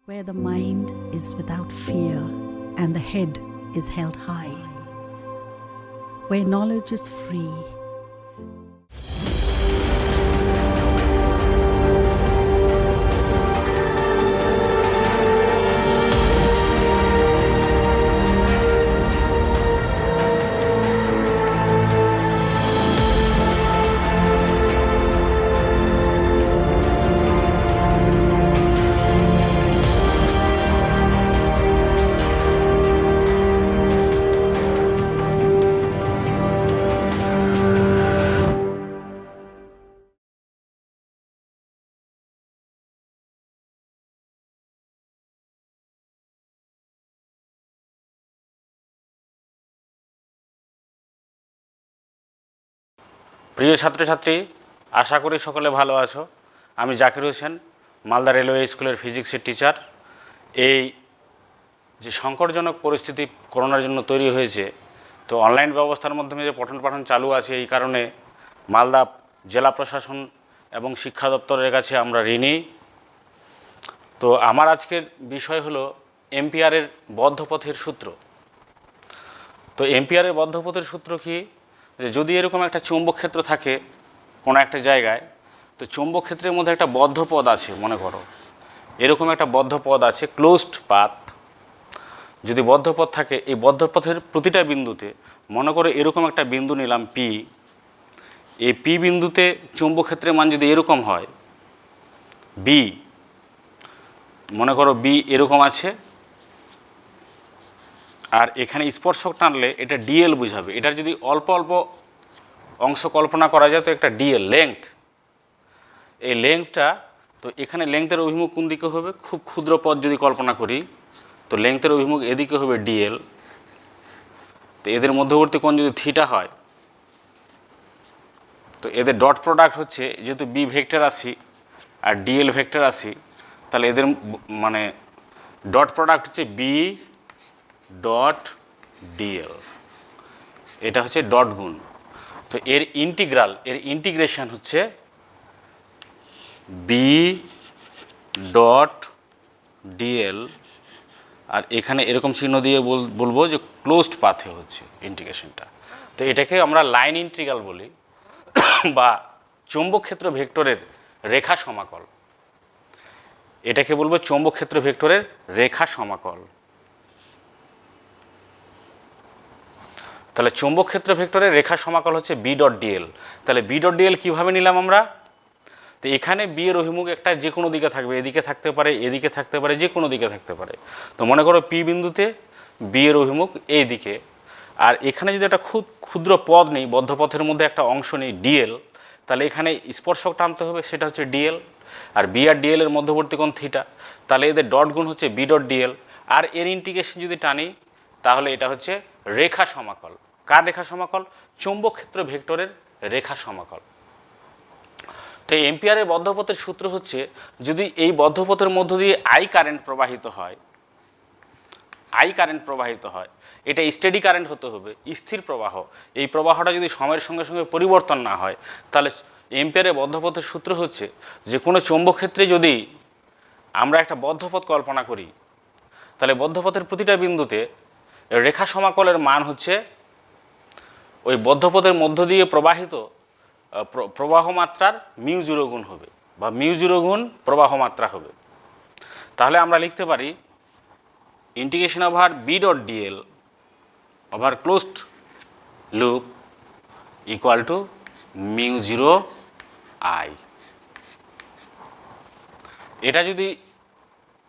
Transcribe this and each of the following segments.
where the mind is without fear and the head is held high, where knowledge is free. প্রিয় ছাত্রছাত্রী, আশা করি সকলে ভালো আছো। আমি জাকির হোসেন, মালদা রেলওয়ে স্কুলের ফিজিক্সের টিচার। এই যে সংকটজনক পরিস্থিতি করোনার জন্য তৈরি হয়েছে, তো অনলাইন ব্যবস্থার মাধ্যমে যে পঠন পাঠন চালু আছে, এই কারণে মালদা জেলা প্রশাসন এবং শিক্ষা দপ্তরের কাছে আমরা ঋণী। তো আমার আজকের বিষয় হলো এম্পিয়ারের বদ্ধপথের সূত্র। তো এম্পিয়ারের বদ্ধপথের সূত্র কি? যে যদি এরকম একটা চৌম্বক ক্ষেত্র থাকে কোনো একটা জায়গায়, তো চৌম্বক ক্ষেত্রের মধ্যে একটা বদ্ধ পথ আছে, মনে করো এরকম একটা বদ্ধ পথ আছে, ক্লোজড পাথ। যদি বদ্ধ পথ থাকে, এই বদ্ধ পথের প্রতিটা বিন্দুতে, মনে করো এরকম একটা বিন্দু নিলাম পি। এই পি বিন্দুতে চৌম্বক ক্ষেত্রের মান যদি এরকম হয়, বি, মনে করো বি এরকম আছে, আর এখানে স্পর্শক টানলে এটা ডিএল বুঝাবে। এটার যদি অল্প অল্প অংশ কল্পনা করা যায়, তো একটা ডিএল লেংথ, এই লেংথটা, তো এখানে লেংথের অভিমুখ কোন দিকে হবে? খুব ক্ষুদ্র পথ যদি কল্পনা করি, তো লেংথের অভিমুখ এদিকে হবে ডিএল। তো এদের মধ্যবর্তী কোণ যদি থিটা হয়, তো এদের ডট প্রোডাক্ট হচ্ছে, যেহেতু বি ভেক্টর রাশি আর ডিএল ভেক্টর রাশি, তাহলে এদের মানে ডট প্রোডাক্ট হচ্ছে বি ডট ডিএল। এটা হচ্ছে ডট গুণ। তো এর ইন্টিগ্রাল, এর ইন্টিগ্রেশন হচ্ছে বি ডট ডিএল, আর এখানে এরকম চিহ্ন দিয়ে বলবো যে ক্লোজড পাথে হচ্ছে ইন্টিগ্রেশনটা। তো এটাকে আমরা লাইন ইন্টিগ্রাল বলি, বা চৌম্বক ক্ষেত্র ভেক্টরের রেখা সমাকল। এটাকে বলবো চৌম্বক ক্ষেত্র ভেক্টরের রেখা সমাকল। তাহলে চৌম্বক ক্ষেত্র ভেক্টরের রেখা সমাকল হচ্ছে বি ডট ডিএল। তাহলে বি ডট ডিএল কীভাবে নিলাম আমরা? তো এখানে বি এর অভিমুখ একটা যে কোনো দিকে থাকবে, এদিকে থাকতে পারে, এদিকে থাকতে পারে, যে কোনো দিকে থাকতে পারে। তো মনে করো পি বিন্দুতে বি এর অভিমুখ এই দিকে, আর এখানে যদি একটা ক্ষুদ্র পথ নেই, বদ্ধপথের মধ্যে একটা অংশ নেই ডিএল, তাহলে এখানে স্পর্শক টানতে হবে, সেটা হচ্ছে ডিএল। আর বি আর ডিএল এর মধ্যবর্তী কোণ থিটা, তাহলে এদের ডট গুণ হচ্ছে বি ডট ডিএল। আর এর ইন্টিগ্রেশন যদি টানি, তাহলে এটা হচ্ছে রেখা সমাকল। কার রেখা সমাকল? চৌম্বক ক্ষেত্র ভেক্টরের রেখা সমাকল। তো এম্পিয়ারের বদ্ধপথের সূত্র হচ্ছে, যদি এই বদ্ধপথের মধ্য দিয়ে আই কারেন্ট প্রবাহিত হয়, আই কারেন্ট প্রবাহিত হয়, এটা স্টেডি কারেন্ট হতে হবে, স্থির প্রবাহ। এই প্রবাহটা যদি সময়ের সঙ্গে সঙ্গে পরিবর্তন না হয়, তাহলে এম্পিয়ারের বদ্ধপথের সূত্র হচ্ছে যে কোনো চৌম্বক ক্ষেত্রে যদি আমরা একটা বদ্ধপথ কল্পনা করি, তাহলে বদ্ধপথের প্রতিটা বিন্দুতে রেখা সমাকলের মান হচ্ছে ওই বদ্ধপথের মধ্য দিয়ে প্রবাহিত প্রবাহ মাত্রার মিউ জিরো গুণ হবে, বা মিউ জিরো গুণ প্রবাহ মাত্রা হবে। তাহলে আমরা লিখতে পারি integration over B dot dl over closed loop equal to mu zero I. এটা যদি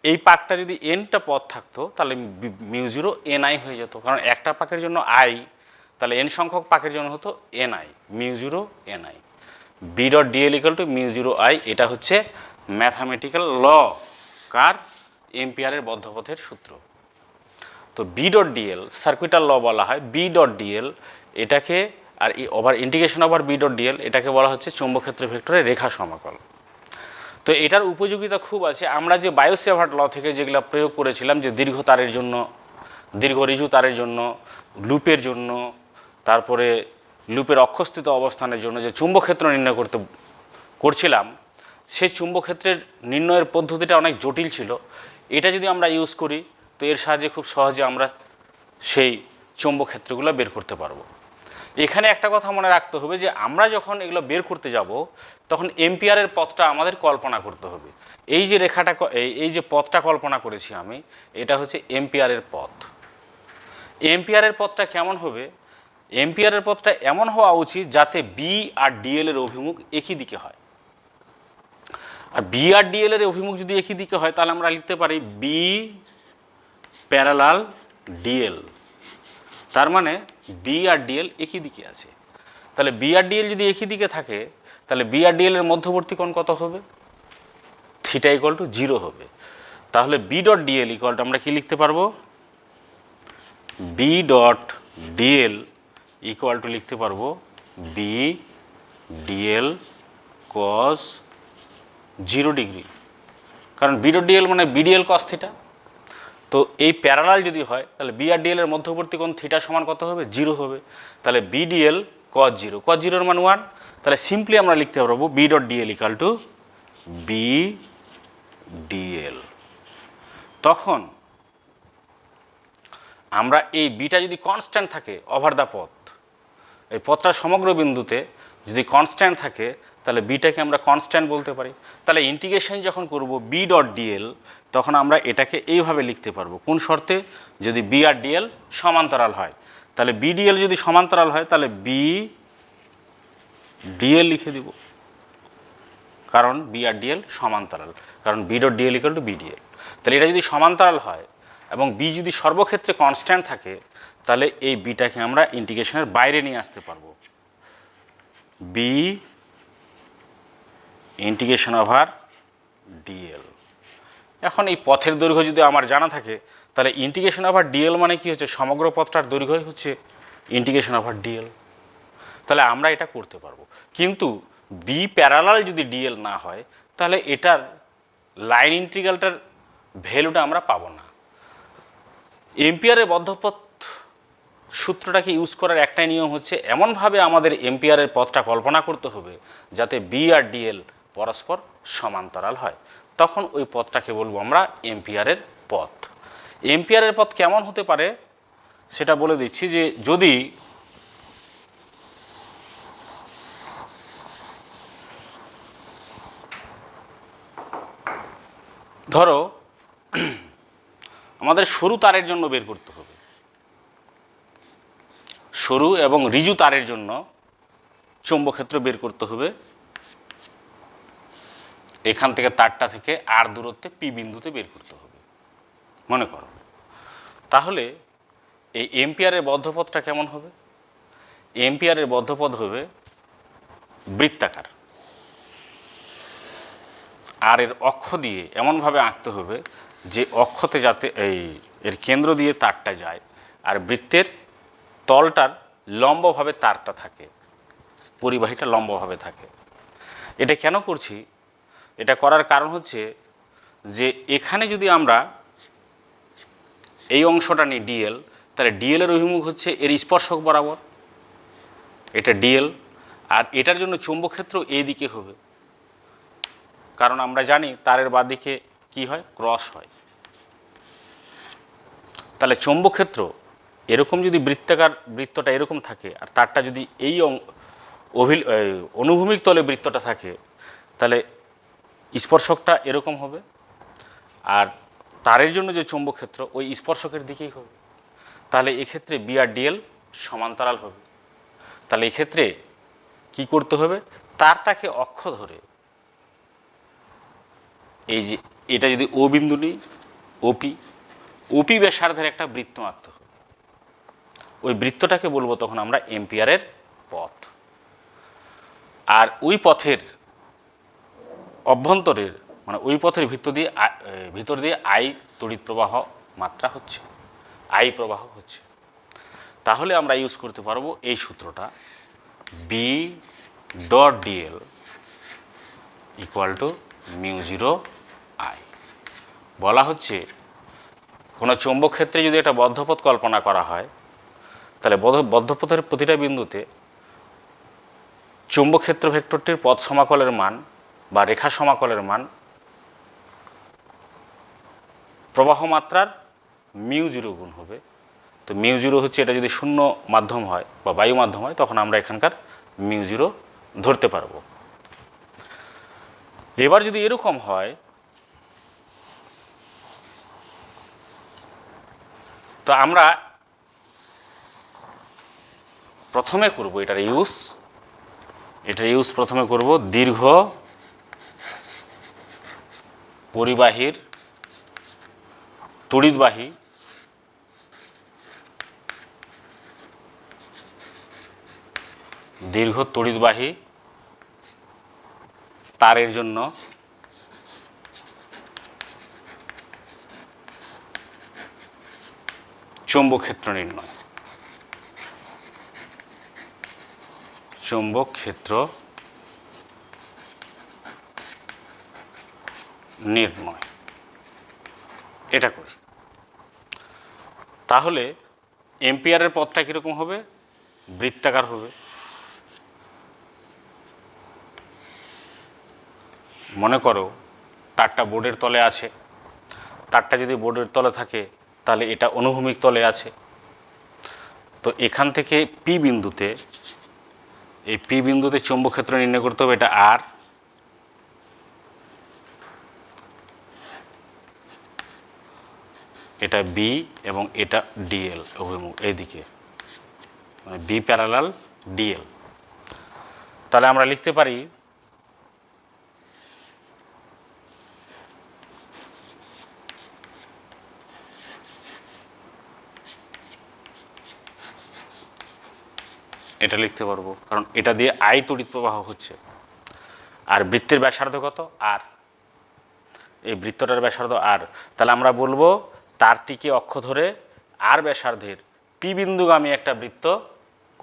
এই পাকটা যদি এনটা পথ থাকতো, তাহলে মিউ জিরো এন আই হয়ে যেত, কারণ একটা পাকের জন্য আই, তাহলে এন সংখ্যক পাকের জন্য হতো N I, mu zero N I. B dot DL equal to mu zero I, এটা হচ্ছে ম্যাথামেটিক্যাল ল। কার? এম্পিয়ারের বদ্ধপথের সূত্র। তো B dot DL circuital law বলা হয়। বি ডট ডিএল এটাকে, আর over integration over B dot DL এটাকে বলা হচ্ছে চৌম্বক ক্ষেত্র ভেক্টরের রেখা সমাকল। তো এটার উপযোগিতা খুব আছে। আমরা যে বায়ো-স্যাভার্ট ল থেকে যেগুলো প্রয়োগ করেছিলাম, যে দীর্ঘ তারের জন্য, দীর্ঘ ঋজু তারের জন্য, লুপের জন্য, তারপরে লুপের অক্ষস্থিত অবস্থানের জন্য যে চুম্বক ক্ষেত্র নির্ণয় করছিলাম, সেই চুম্বক ক্ষেত্রের নির্ণয়ের পদ্ধতিটা অনেক জটিল ছিল। এটা যদি আমরা ইউজ করি তো এর সাহায্যে খুব সহজে আমরা সেই চৌম্বক ক্ষেত্রগুলো বের করতে পারবো। এখানে একটা কথা মনে রাখতে হবে যে আমরা যখন এগুলো বের করতে যাব তখন এম্পিয়ারের পথটা আমাদের কল্পনা করতে হবে। এই যে রেখাটা এই যে পথটা কল্পনা করেছি আমি, এটা হচ্ছে এম্পিয়ারের পথ। এম্পিয়ারের পথটা কেমন হবে? এম্পিয়ারের পথটা এমন হওয়া উচিত যাতে বি আর ডিএল এর অভিমুখ একই দিকে হয়। আর বি আর ডিএল এর অভিমুখ যদি একই দিকে হয় তাহলে আমরা লিখতে পারি বি প্যারালাল ডিএল। তার মানে বি আর ডিএল একই দিকে আছে। তাহলে বি আর ডিএল যদি একই দিকে থাকে তাহলে বি আর ডিএল এর মধ্যবর্তী কোণ কত হবে? থিটা ইকুয়াল টু 0 হবে। তাহলে B dot DL equal to আমরা কি লিখতে পারবো? B dot DL equal to লিখতে পারবো বি ডিএল কস 0 ডিগ্রি, কারণ বি ডট ডিএল মানে বিডিএল কস থিটা। তো এই প্যারালাল যদি হয় তাহলে বি আর ডিএল এর মধ্যবর্তী কোণ থিটা সমান কত হবে? 0 হবে। তাহলে বিডিএল কস 0, কস 0 এর মান 1। তাহলে সিম্পলি আমরা লিখতে পারবো B dot DL equal to B dl. তখন আমরা এই বিটা যদি কনস্ট্যান্ট থাকে ওভার দ্য পথ, এই পথটার সমগ্র বিন্দুতে যদি কনস্ট্যান্ট থাকে তাহলে বিটাকে আমরা কনস্ট্যান্ট বলতে পারি। তাহলে ইন্টিগ্রেশন যখন করব বি ডট ডিএল তখন আমরা এটাকে এইভাবে লিখতে পারবো। কোন শর্তে? যদি বি আর ডিএল সমান্তরাল হয়। তাহলে বি ডিএল যদি সমান্তরাল হয় তাহলে বি ডিএল লিখে দিব, কারণ বি আর ডিএল সমান্তরাল, কারণ B dot DL equal to B dl. তাহলে এটা যদি সমান্তরাল হয় এবং বি যদি সর্বক্ষেত্রে কনস্ট্যান্ট থাকে তাহলে এই বিটাকে আমরা ইন্টিগ্রেশনের বাইরে নিয়ে আসতে পারবো। B integration over dl. এখন এই পথের দৈর্ঘ্য যদি আমার জানা থাকে তাহলে ইন্টিগ্রেশন ওভার ডিএল মানে কি হচ্ছে? সমগ্র পথটার দৈর্ঘ্যই হচ্ছে ইন্টিগ্রেশন ওভার ডিএল। তাহলে আমরা এটা করতে পারবো। কিন্তু বি প্যারালাল যদি ডিএল না হয় তাহলে এটার লাইন ইন্টিগ্রালটার ভ্যালুটা আমরা পাবো না। এম্পিয়ারের বদ্ধপথ সূত্রটাকে ইউজ করার একটাই নিয়ম হচ্ছে এমনভাবে আমাদের এম্পিয়ারের পথটা কল্পনা করতে হবে যাতে বি আর ডিএল পরস্পর সমান্তরাল হয়। তখন ওই পথটাকে বলবো আমরা এম্পিয়ারের পথ। এম্পিয়ারের পথ কেমন হতে পারে সেটা বলে দিচ্ছি, যে যদি ধরো আমাদের সরু তারের জন্য বের করতে হবে, সরু এবং ঋজু তারের জন্য চৌম্বক ক্ষেত্র বের করতে হবে। এখান থেকে তারটা থেকে আর দূরত্বে পি বিন্দুতে বের করতে হবে মনে করো। তাহলে এই এম্পিয়ারের বদ্ধপথটা কেমন হবে? এম্পিয়ারের বদ্ধপথ হবে বৃত্তাকার, আর এর অক্ষ দিয়ে এমনভাবে আঁকতে হবে যে অক্ষতে যাতে এর কেন্দ্র দিয়ে তারটা যায় আর বৃত্তের তলটার লম্বভাবে তারটা থাকে, পরিবাহীটা লম্বভাবে থাকে। এটা কেন করছি? এটা করার কারণ হচ্ছে যে এখানে যদি আমরা এই অংশটা নিই ডিএল, তাহলে ডিএল এর অভিমুখ হচ্ছে এর স্পর্শক বরাবর, এটা ডিএল। আর এটার জন্য চৌম্বক ক্ষেত্র এই দিকে হবে, কারণ আমরা জানি তারের বাঁদিকে কি হয়? ক্রস হয়। তাহলে চৌম্বক ক্ষেত্র এরকম যদি বৃত্তাকার বৃত্তটা এরকম থাকে আর তারটা যদি এই অনুভূমিক তলে বৃত্তটা থাকে তাহলে স্পর্শকটা এরকম হবে, আর তারের জন্য যে চৌম্বক ক্ষেত্র ওই স্পর্শকের দিকেই হবে। তাহলে এক্ষেত্রে বি আর ডিএল সমান্তরাল হবে। তাহলে এক্ষেত্রে কি করতে হবে? তারটাকে অক্ষ ধরে এই যে এটা যদি ও বিন্দু নিই, ওপি ব্যাসার্ধের একটা বৃত্ত আঁকতে হবে। ওই বৃত্তটাকে বলবো তখন আমরা এম্পিয়ারের পথ। আর ওই পথের অভ্যন্তরের মানে ওই পথের ভিতর দিয়ে আই তড়িৎ প্রবাহ মাত্রা হচ্ছে, আই প্রবাহ হচ্ছে। তাহলে আমরা ইউজ করতে পারবো এই সূত্রটা, B dot DL equal to μ0 I. বলা হচ্ছে কোনো চৌম্বক ক্ষেত্রে যদি একটা বদ্ধপথ কল্পনা করা হয় তাহলে বদ্ধপথের প্রতিটা বিন্দুতে চৌম্বক ক্ষেত্র ভেক্টরটির পথ সমাকলের মান বা রেখা সমাকলের মান প্রবাহ মাত্রার মিউ জিরো গুণ হবে। তো মিউ জিরো হচ্ছে, এটা যদি শূন্য মাধ্যম হয় বা বায়ু মাধ্যম হয় তখন আমরা এখানকার মিউ জিরো ধরতে পারবো। এবার যদি এরকম হয়, তো আমরা প্রথমে করব এটার ইউজ প্রথমে করব দীর্ঘ পরিবাহীর তড়িৎবাহী তারের জন্য চৌম্বক ক্ষেত্র নির্ণয়। এটা করি। তাহলে এম্পিয়ারের পথটা কীরকম হবে? বৃত্তাকার হবে। মনে করো তারটা বোর্ডের তলে আছে, তারটা যদি বোর্ডের তলে থাকে তাহলে এটা অনুভূমিক তলে আছে। তো এখান থেকে পি বিন্দুতে চৌম্বক ক্ষেত্র নির্ণয় করতে হবে। এটা আর, এটা বি এবং এটা ডিএল অভিমুখ এইদিকে, মানে বি প্যারালাল ডিএল। তাহলে আমরা লিখতে পারি এটা লিখতে পারবো, কারণ এটা দিয়ে আই তড়িৎ প্রবাহ হচ্ছে। আর বৃত্তের ব্যাসার্ধ কত? আর। এই বৃত্তটার ব্যাসার্ধ আর। তাহলে আমরা বলবো তারটিকে অক্ষ ধরে আর ব্যাসার্ধের পি বিন্দুগামী একটা বৃত্ত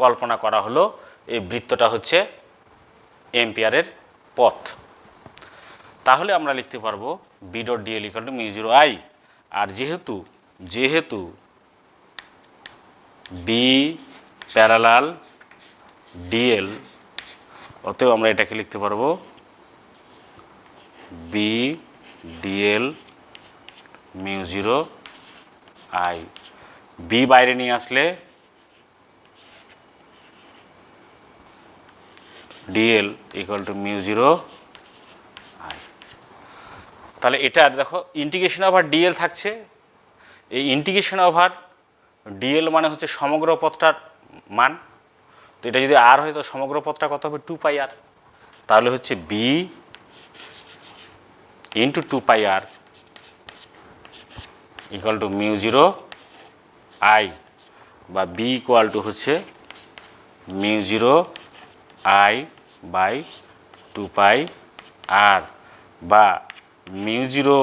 কল্পনা করা হলো। এই বৃত্তটা হচ্ছে এম্পিয়ারের পথ। তাহলে আমরা লিখতে পারবো B dot DL equal to mu zero I. আর যেহেতু বি প্যারালাল ডিএল, অতএব আমরা এটাকে লিখতে পারবো B DL mu zero I. B বাইরে নিয়ে আসলে DL equal to mu zero I. তাহলে এটার দেখো ইন্টিগ্রেশন ওভার ডিএল থাকছে। এই ইন্টিগ্রেশন ওভার ডিএল মানে হচ্ছে সমগ্র পথটার মান। তো এটা যদি আর হয় তো সমগ্র পথটা কত হবে? 2 পাই আর। তাহলে হচ্ছে B into 2 pi R equal to mu zero I, বা বি ইকুয়াল টু হচ্ছে mu zero I by 2 pi R, বা mu zero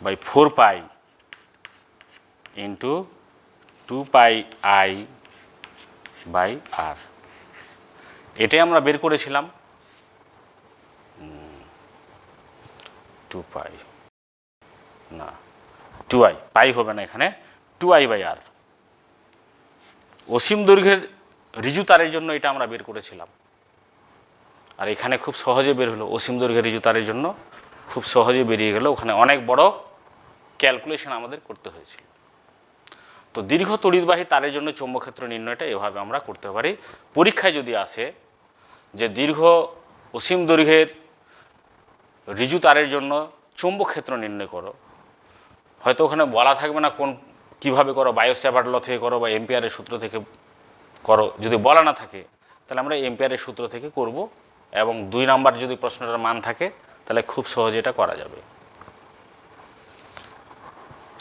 by 4 pi into 2 pi I by R. এটাই আমরা বের করেছিলাম। 2 পাই না, 2i, পাই হবে না এখানে, 2i বাই আর। অসীম দৈর্ঘ্যের ঋজু তারের জন্য এটা আমরা বের করেছিলাম। আর এখানে খুব সহজে বের হলো। অসীম দৈর্ঘ্যের ঋজু তারের জন্য খুব সহজে বেরিয়ে গেল। ওখানে অনেক বড় ক্যালকুলেশন আমাদের করতে হয়েছিল। তো দীর্ঘ তড়িৎবাহী তারের জন্য চৌম্বক ক্ষেত্র নির্ণয়টা এভাবে আমরা করতে পারি। পরীক্ষায় যদি আসে যে দীর্ঘ অসীম দৈর্ঘ্যের ঋজু তারের জন্য চৌম্বক ক্ষেত্র নির্ণয় করো, হয়তো ওখানে বলা থাকবে না কোন কীভাবে করো, বায়োস্যাভার্ট ল থেকে করো বা এম্পিয়ারের সূত্র থেকে করো। যদি বলা না থাকে তাহলে আমরা এম্পিয়ারের সূত্র থেকে করব, এবং 2 নাম্বার যদি প্রশ্নটার মান থাকে তাহলে খুব সহজে এটা করা যাবে।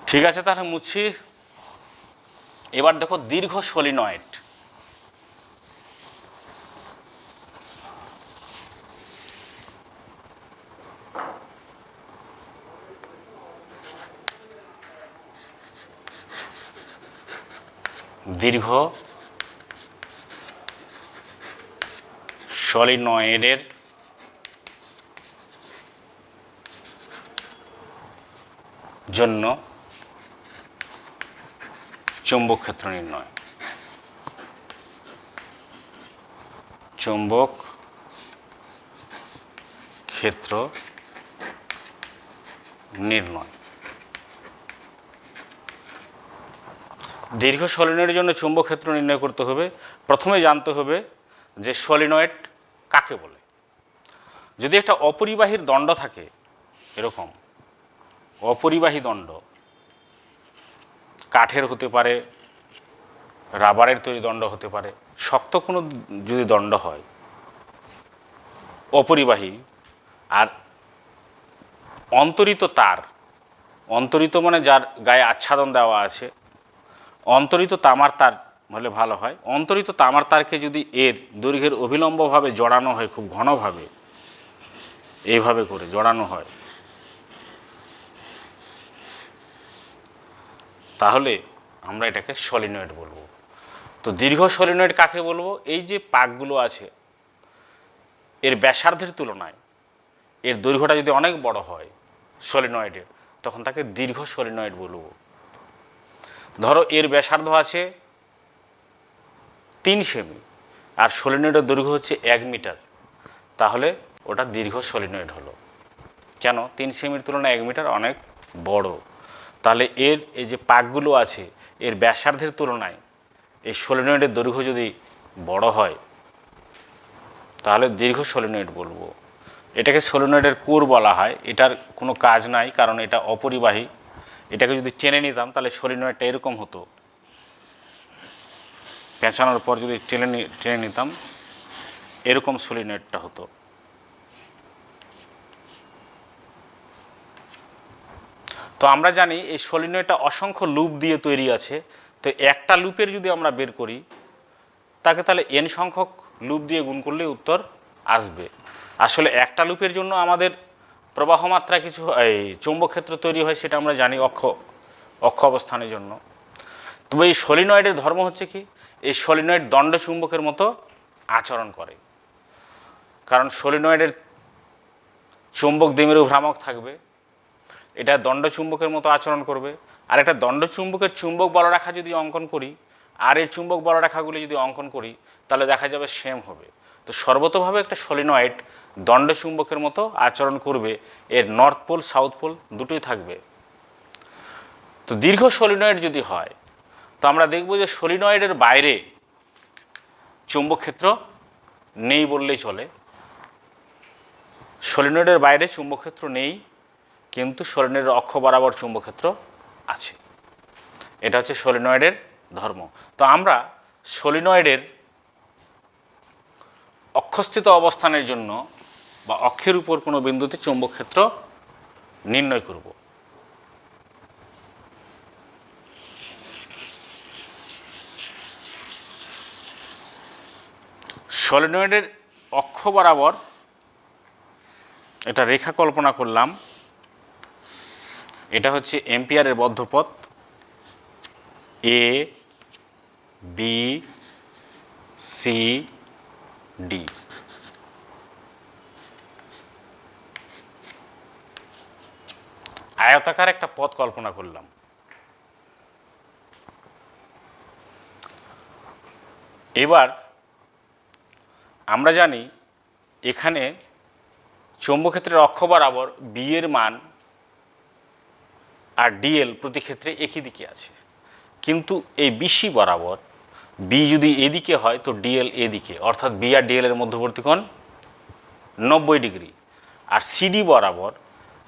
ঠিক আছে, তাহলে মুছছি। এবার দেখো দীর্ঘ সলিনয়েড। দীর্ঘ সলিনয়েডের জন্য চৌম্বক ক্ষেত্র নির্ণয়। চৌম্বক ক্ষেত্র নির্ণয়। দীর্ঘ সলিনয়েডের জন্য চুম্বক ক্ষেত্র নির্ণয় করতে হবে। প্রথমে জানতে হবে যে সলিনয়েড কাকে বলে। যদি একটা অপরিবাহীর দণ্ড থাকে, এরকম অপরিবাহী দণ্ড, কাঠের হতে পারে, রাবারের তৈরি দণ্ড হতে পারে, শক্ত কোনো যদি দণ্ড হয় অপরিবাহী, আর অন্তরিত তার, অন্তরিত মানে যার গায়ে আচ্ছাদন দেওয়া আছে, অন্তরিত তামার তার হলে ভালো হয়। অন্তরিত তামার তারকে যদি এর দৈর্ঘ্যের অভিলম্বভাবে জড়ানো হয়, খুব ঘনভাবে এইভাবে করে জড়ানো হয়, তাহলে আমরা এটাকে সলিনয়েড বলবো। তো দীর্ঘ সলিনয়েড কাকে বলবো? এই যে পাকগুলো আছে এর ব্যাসার্ধের তুলনায় এর দৈর্ঘ্যটা যদি অনেক বড় হয় সলিনয়েডের, তখন তাকে দীর্ঘ সলিনয়েড বলবো। ধরো এর ব্যাসার্ধ আছে 3 সেমি আর সলিনয়েডের দৈর্ঘ্য হচ্ছে 1 মিটার, তাহলে ওটা দীর্ঘ সলিনয়েড হলো। কেন? 3 সেমির তুলনায় 1 মিটার অনেক বড়। তাহলে এর এই যে পাকগুলো আছে এর ব্যাসার্ধের তুলনায় এই সলিনয়েডের দৈর্ঘ্য যদি বড় হয় তাহলে দীর্ঘ সলিনয়েড বলবো। এটাকে সলিনয়েডের কোর বলা হয়। এটার কোনো কাজ নাই, কারণ এটা অপরিবাহী। এটাকে যদি টেনে নিতাম তাহলে সলিনয়েডটা এরকম হতো, পেঁচানোর পর যদি টেনে নিতাম এরকম সলিনয়েডটা হতো। তো আমরা জানি এই সলিনয়েডটা অসংখ্য লুপ দিয়ে তৈরি আছে। তো একটা লুপের যদি আমরা বের করি তাকে তাহলে n সংখ্যক লুপ দিয়ে গুণ করলে উত্তর আসবে। আসলে একটা লুপের জন্য আমাদের প্রবাহ মাত্রা কিছু এই চৌম্বক ক্ষেত্র তৈরি হয়, সেটা আমরা জানি অক্ষ অবস্থানের জন্য। তবে এই সলিনয়েডের ধর্ম হচ্ছে কি, এই সলিনয়েড দণ্ড চুম্বকের মতো আচরণ করে। কারণ সলিনয়েডের চুম্বক দ্বিমেরু ভ্রামক থাকবে, এটা দণ্ড চুম্বকের মতো আচরণ করবে। আর একটা দণ্ড চুম্বকের চুম্বক বলরেখা যদি অঙ্কন করি আর এর চুম্বক বলরেখাগুলি যদি অঙ্কন করি তাহলে দেখা যাবে সেম হবে। তো সর্বতোভাবে একটা সলিনয়েড দণ্ড চুম্বকের মতো আচরণ করবে, এর নর্থ পোল সাউথ পোল দুটোই থাকবে। তো দীর্ঘ সলিনয়েড যদি হয় তো আমরা দেখব যে সলিনয়েডের বাইরে চুম্বক ক্ষেত্র নেই বললেই চলে। সলিনয়েডের বাইরে চুম্বক ক্ষেত্র নেই, কিন্তু সলিনয়েডের অক্ষ বরাবর চুম্বক ক্ষেত্র আছে। এটা হচ্ছে সলিনয়েডের ধর্ম। তো আমরা সলিনয়েডের অক্ষস্থিত অবস্থানের জন্য বা অক্ষের উপর কোনো বিন্দুতে চুম্বক ক্ষেত্র নির্ণয় করব। সলিনয়েডের অক্ষ বরাবর এটা রেখা কল্পনা করলাম। এটা হচ্ছে এম্পিয়ারের বদ্ধপথ এ বি সি ডি। আয়তাকার একটা পথ কল্পনা করলাম। এবার আমরা জানি এখানে চৌম্বক ক্ষেত্রের অক্ষ বরাবর বি এর মান আর ডিএল প্রতি ক্ষেত্রে একই দিকে আছে, কিন্তু এই বিসি বরাবর বি যদি এদিকে হয় তো ডিএল এদিকে, অর্থাৎ বি আর ডিএল এর মধ্যবর্তী কোণ 90 ডিগ্রি। আর সিডি বরাবর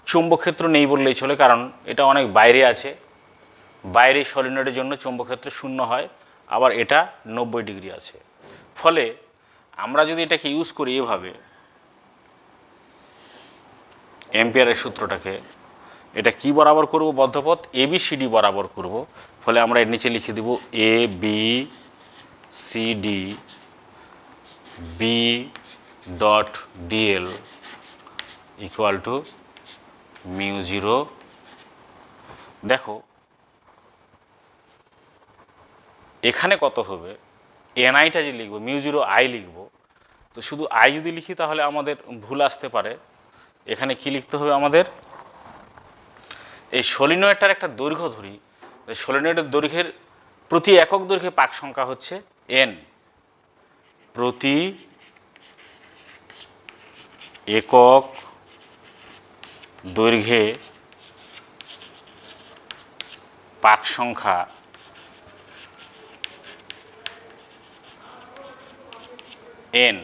চৌম্বক ক্ষেত্র নেই বললেই চলে, কারণ এটা অনেক বাইরে আছে। বাইরে সলিনয়েডের জন্য চৌম্বক ক্ষেত্র 0 হয়, আবার এটা 90 ডিগ্রি আছে। ফলে আমরা যদি এটাকে ইউজ করি এভাবে, এম্পিয়ারের সূত্রটাকে, এটা কি বরাবর করব? বদ্ধপথ এবিসিডি বরাবর করব। ফলে আমরা এর নিচে লিখে দেব A B C D B dot DL equal to μ0। দেখো এখানে কত হবে? এনআইটা যে লিখবো μ0 আই লিখব, তো শুধু আই যদি লিখি তাহলে আমাদের ভুল আসতে পারে। এখানে কি লিখতে হবে আমাদের? এই সলিনয়েডটার একটা দৈর্ঘ্য ধরি, সলিনয়েডের দৈর্ঘ্যের প্রতি একক দৈর্ঘ্যে পাক সংখ্যা হচ্ছে এন। প্রতি একক দৈর্ঘ্যে পাক সংখ্যা এন,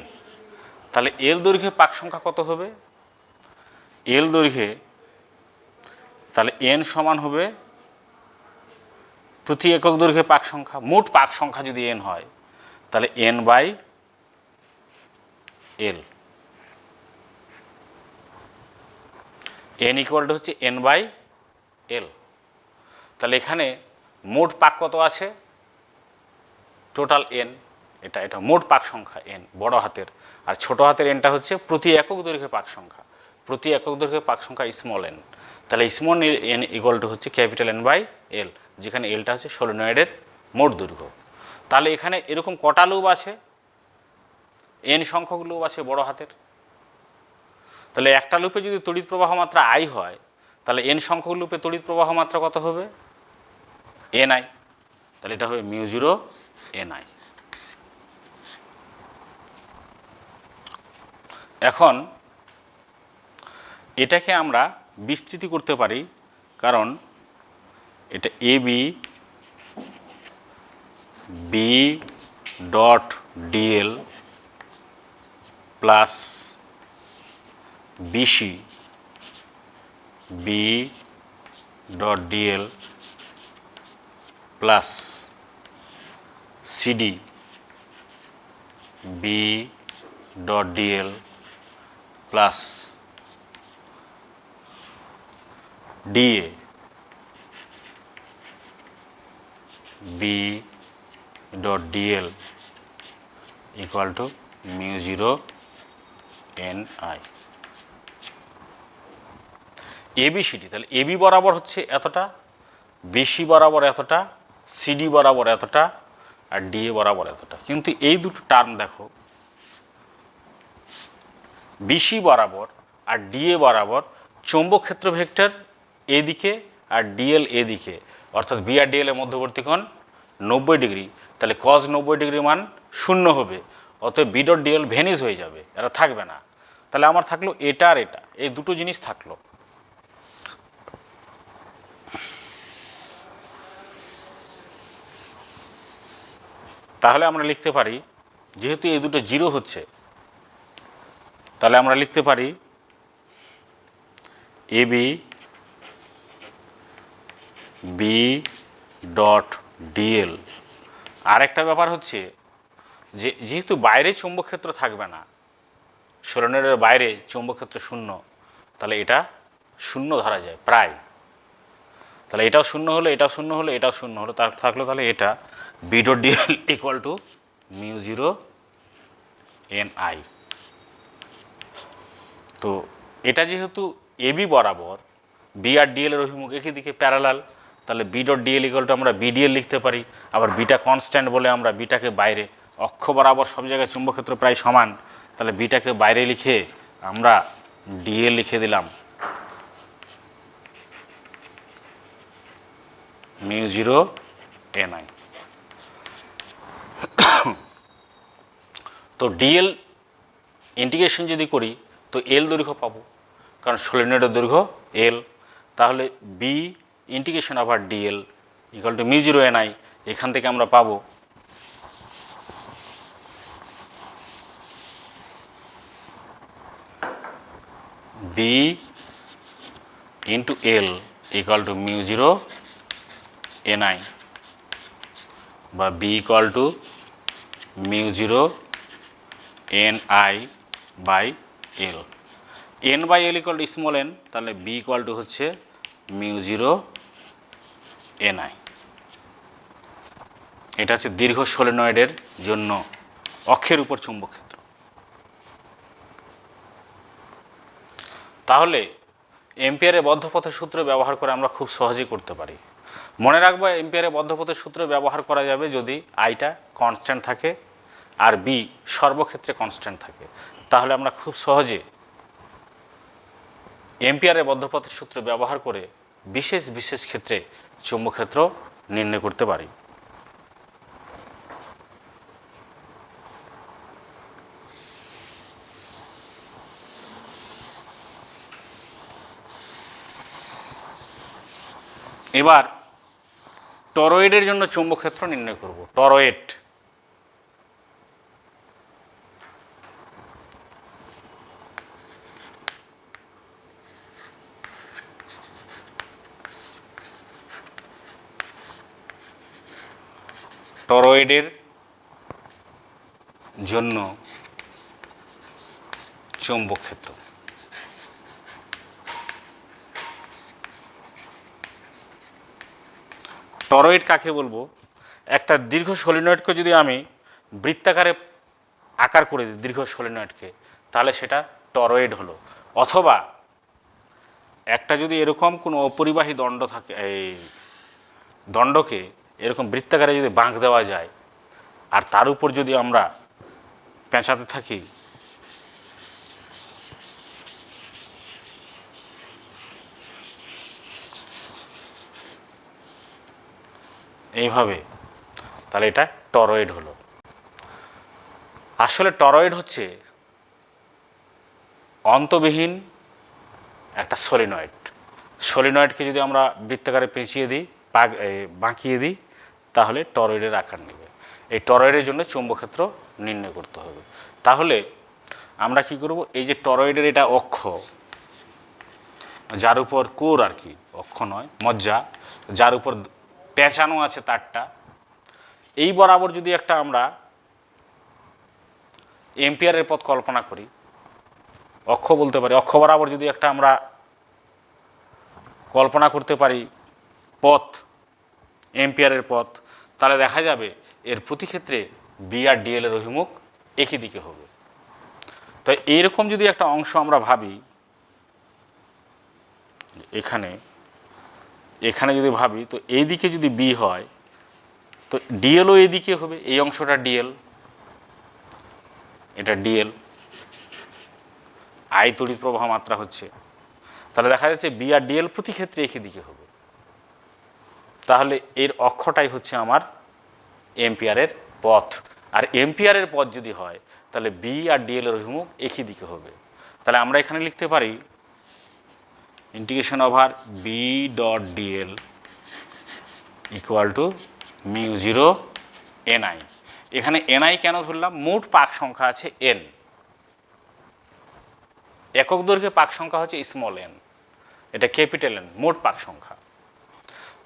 তাহলে এল দৈর্ঘ্যে পাক সংখ্যা কত হবে? এল দৈর্ঘ্যে তাহলে এন সমান হবে প্রতি একক দৈর্ঘ্যে পাক সংখ্যা, মোট পাক সংখ্যা যদি এন হয় তাহলে n by L, n equal to হচ্ছে এন বাই এল। তাহলে এখানে মোট পাক কত আছে? টোটাল এন, এটা মোট পাক সংখ্যা এন বড় হাতের, আর ছোট হাতের এনটা হচ্ছে প্রতি একক দৈর্ঘ্যে পাক সংখ্যা, প্রতি একক দৈর্ঘ্যে পাক সংখ্যা স্মল এন। তাহলে স্মল এন ইকুয়াল টু হচ্ছে ক্যাপিটাল এন বাই এল, যেখানে এলটা হচ্ছে সলিনয়েডের মোট দৈর্ঘ্য। তাহলে এখানে এরকম কটা লুপ আছে? এন সংখ্যক লুপ আছে বড় হাতের। তাহলে একটা লুপে যদি তড়িৎ প্রবাহ মাত্রা আই হয়, তাহলে এন সংখ্যক লুপে তড়িৎ প্রবাহ মাত্রা কত হবে? N I. তাহলে এটা হবে মিউ জিরো এন আই। এখন এটাকে আমরা বিস্তৃতি করতে পারি, কারণ এটা A B B dot DL plus BC B dot DL plus CD B dot DL plus DA B dot DL equal to mu zero N I. ABCD, তাহলে AB বরাবর হচ্ছে এতটা, বিসি বরাবর এতটা, সিডি বরাবর এতটা, আর ডিএ বরাবর এতটা। কিন্তু এই দুটো টার্ম দেখো, বিসি বরাবর আর ডিএ বরাবর চৌম্বক ক্ষেত্র ভেক্টর এদিকে আর ডিএল এদিকে, অর্থাৎ বি আর ডিএল এর মধ্যবর্তী কোণ 90 ডিগ্রি। তাহলে কজ 90 ডিগ্রি মান শূন্য হবে, অতএব বি ডট ডিএল ভেনিস হয়ে যাবে, এরা থাকবে না। তাহলে আমার থাকলো এটা আর এটা, এই দুটো জিনিস থাকলো। তাহলে আমরা লিখতে পারি, যেহেতু এই দুটো জিরো হচ্ছে, তাহলে আমরা লিখতে পারি এ বি বি ডট ডিএল। আর একটা ব্যাপার হচ্ছে যে যেহেতু বাইরে চৌম্বক ক্ষেত্র থাকবে না, সলিনয়েডের বাইরে চৌম্বক ক্ষেত্র শূন্য, তাহলে এটা শূন্য ধরা যায় প্রায়। তাহলে এটাও শূন্য হলো, এটাও শূন্য হলো, এটাও শূন্য হলো, তার থাকলো তাহলে এটা B dot DL equal to mu zero N I. তো এটা যেহেতু এবি বরাবর বি আর ডিএল এর অভিমুখ একই দিকে প্যারালাল, তাহলে B dot DL equal to আমরা বিডিএল লিখতে পারি। আবার বিটা কনস্ট্যান্ট বলে আমরা বিটাকে বাইরে, অক্ষ বরাবর সব জায়গায় চুম্বক ক্ষেত্র প্রায় সমান, তাহলে বিটাকে বাইরে লিখে আমরা ডিএল লিখে দিলাম মিউ জিরো এন আই। তো ডিএল ইন্টিগ্রেশন যদি করি তো এল দৈর্ঘ্য পাবো, কারণ সলিনয়েডের দৈর্ঘ্য এল। তাহলে বি ইন্টিগ্রেশন আবার DL equal to mu zero N I. এখান থেকে আমরা পাবো B into L equal to mu zero N I, বা B equal to mu zero N I by L. N by L equal to small N, তাহলে B equal to হচ্ছে mu zero N I. এটা হচ্ছে দীর্ঘ সলিনয়েডের জন্য অক্ষের উপর চুম্বক ক্ষেত্র। তাহলে এম্পিয়ারের বদ্ধপথের সূত্র ব্যবহার করে আমরা খুব সহজেই করতে পারি। মনে রাখবো, এম্পিয়ারের বদ্ধপথের সূত্র ব্যবহার করা যাবে যদি আইটা কনস্ট্যান্ট থাকে আর বি সর্বক্ষেত্রে কনস্ট্যান্ট থাকে। তাহলে আমরা খুব সহজে এম্পিয়ারের বদ্ধপথের সূত্র ব্যবহার করে বিশেষ বিশেষ ক্ষেত্রে চৌম্বক ক্ষেত্র নির্ণয় করতে পারি। এবার টরয়েডের জন্য চৌম্বক ক্ষেত্র নির্ণয় করব। টরয়েড টরয়েডের জন্য চৌম্বক ক্ষেত্র। টরয়েড কাকে বলবো? একটা দীর্ঘ সলিনয়েডকে যদি আমি বৃত্তাকারে আকার করে দিই দীর্ঘ সলিনয়েডকে, তাহলে সেটা টরয়েড হলো। অথবা একটা যদি এরকম কোনো অপরিবাহী দণ্ড থাকে, এই দণ্ডকে এরকম বৃত্তাকারে যদি বাঁক দেওয়া যায় আর তার উপর যদি আমরা পেঁচাতে থাকি, এইভাবে, তাহলে এটা টরয়েড হলো। আসলে টরয়েড হচ্ছে অন্তবিহীন একটা সলিনয়েড। সলিনয়েডকে যদি আমরা বৃত্তাকারে পেঁচিয়ে দিই, বাঁকিয়ে দিই, তাহলে টরয়েডের আকার নেবে। এই টরয়েডের জন্য চৌম্বক ক্ষেত্র নির্ণয় করতে হবে। তাহলে আমরা কি করব, এই যে টরয়েডের এটা অক্ষ, যার উপর কোর আর কি, অক্ষ নয় মজ্জা, যার উপর পেঁচানো আছে তারটা, এই বরাবর যদি একটা আমরা এম্পিয়ারের পথ কল্পনা করি, অক্ষ বলতে পারি, অক্ষ বরাবর যদি একটা আমরা কল্পনা করতে পারি পথ, এম্পিয়ারের পথ, তাহলে দেখা যাবে এর প্রতি ক্ষেত্রে বি আর ডিএল এর অভিমুখ একই দিকে হবে। তো এইরকম যদি একটা অংশ আমরা ভাবি, এখানে এখানে যদি ভাবি, তো এই দিকে যদি বি হয়, তো ডিএলও এই দিকে হবে। এই অংশটা ডিএল, এটা ডিএল, আই তড়িৎ প্রবাহ মাত্রা হচ্ছে। তাহলে দেখা যাচ্ছে বি আর ডিএল প্রতি ক্ষেত্রে একই দিকে হবে। তাহলে এর অক্ষটাই হচ্ছে আমার এম্পিয়ারের পথ। আর এম্পিয়ারের পথ যদি হয়, তাহলে বি আর ডিএল এর অভিমুখ একই দিকে হবে। তাহলে আমরা এখানে লিখতে পারি integration over B dot DL equal to mu zero n I. এখানে এনআই কেন ধরলাম? মোট পাক সংখ্যা আছে এন, একক দৈর্ঘ্যে পাক সংখ্যা হচ্ছে স্মল এন, এটা ক্যাপিটাল এন, মোট পাক সংখ্যা।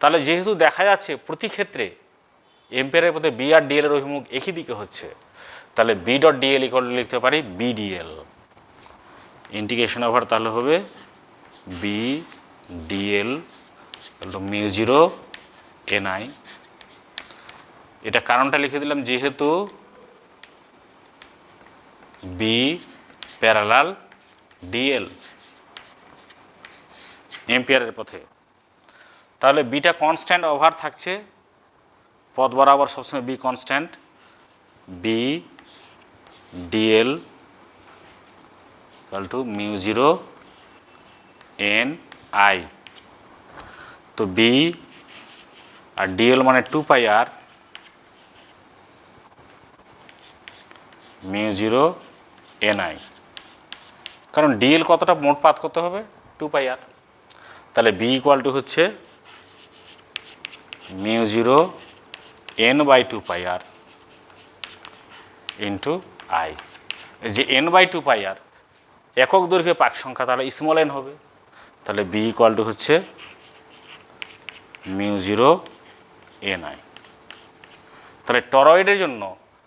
তাহলে যেহেতু দেখা যাচ্ছে প্রতি ক্ষেত্রে এম্পিয়ারের পথে বি আর ডিএল এর অভিমুখ একই দিকে হচ্ছে, তাহলে B dot DL equal to লিখতে পারি বিডিএল। ইন্টিগ্রেশন ওভার তাহলে হবে B DL mu zero n I. এটা কারণটা লিখে দিলাম, যেহেতু বি প্যারালাল ডিএল এম্পিয়ারের পথে, তাহলে বিটা কনস্ট্যান্ট ওভার থাকছে, পথ বরাবর সবসময় B constant, B dl equal to mu zero N I. তো বি আর ডিএল মানে 2 pi r mu zero N I, কারণ ডিএল কতটা মোট পাত করতে হবে 2 পাই আর। তাহলে বি ইকুয়াল টু হচ্ছে mu zero n by 2 pi r into I. যে এন বাই 2 পাই আর একক দৈর্ঘ্যে পাক সংখ্যা, তাহলে স্মল এন হবে। তাহলে বি ইকুয়াল টু হচ্ছে মিউ জিরো এন আই। তাহলে টরয়েডের জন্য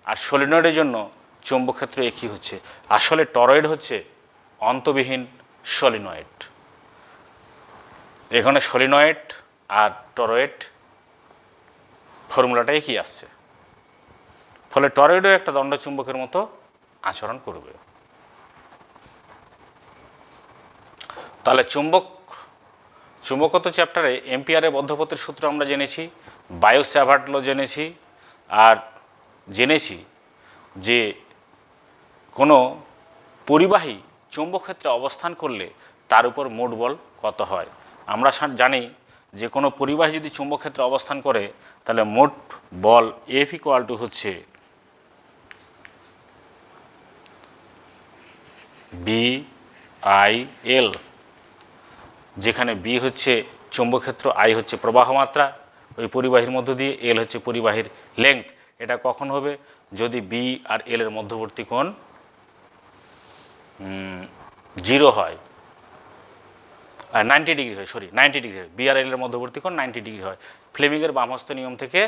আর সলিনয়েডের জন্য চৌম্বক ক্ষেত্র একই হচ্ছে। আসলে টরয়েড হচ্ছে অন্তবিহীন সলিনয়েড। এখানে সলিনয়েড আর টরয়েড ফর্মুলাটা একই আসছে, ফলে টরয়েডও একটা দণ্ডচুম্বকের মতো আচরণ করবে। তাহলে চুম্বকত্ব চ্যাপ্টারে এম্পিয়ারের বদ্ধপতির সূত্র আমরা জেনেছি, বায়ো-স্যাভার্ট ল জেনেছি, আর জেনেছি যে কোনো পরিবাহী চৌম্বক ক্ষেত্রে অবস্থান করলে তার উপর মোট বল কত হয়। আমরা জানি যে কোনো পরিবাহী যদি চৌম্বক ক্ষেত্রে অবস্থান করে, তাহলে মোট বল এফ ইকুয়াল টু হচ্ছে বি আই এল, যেখানে বি হচ্ছে চৌম্বক ক্ষেত্র, আই হচ্ছে প্রবাহ মাত্রা ওই পরিবাহীর মধ্য দিয়ে, এল হচ্ছে পরিবাহীর লেংথ। এটা কখন হবে? যদি বি আর এল এর মধ্যবর্তী কোণ 0 হয়, 90 ডিগ্রি হয়, 90 ডিগ্রি হয়, বি আর এল এর মধ্যবর্তী কোণ 90 ডিগ্রি হয়। ফ্লেমিংয়ের বামহস্ত নিয়ম থেকে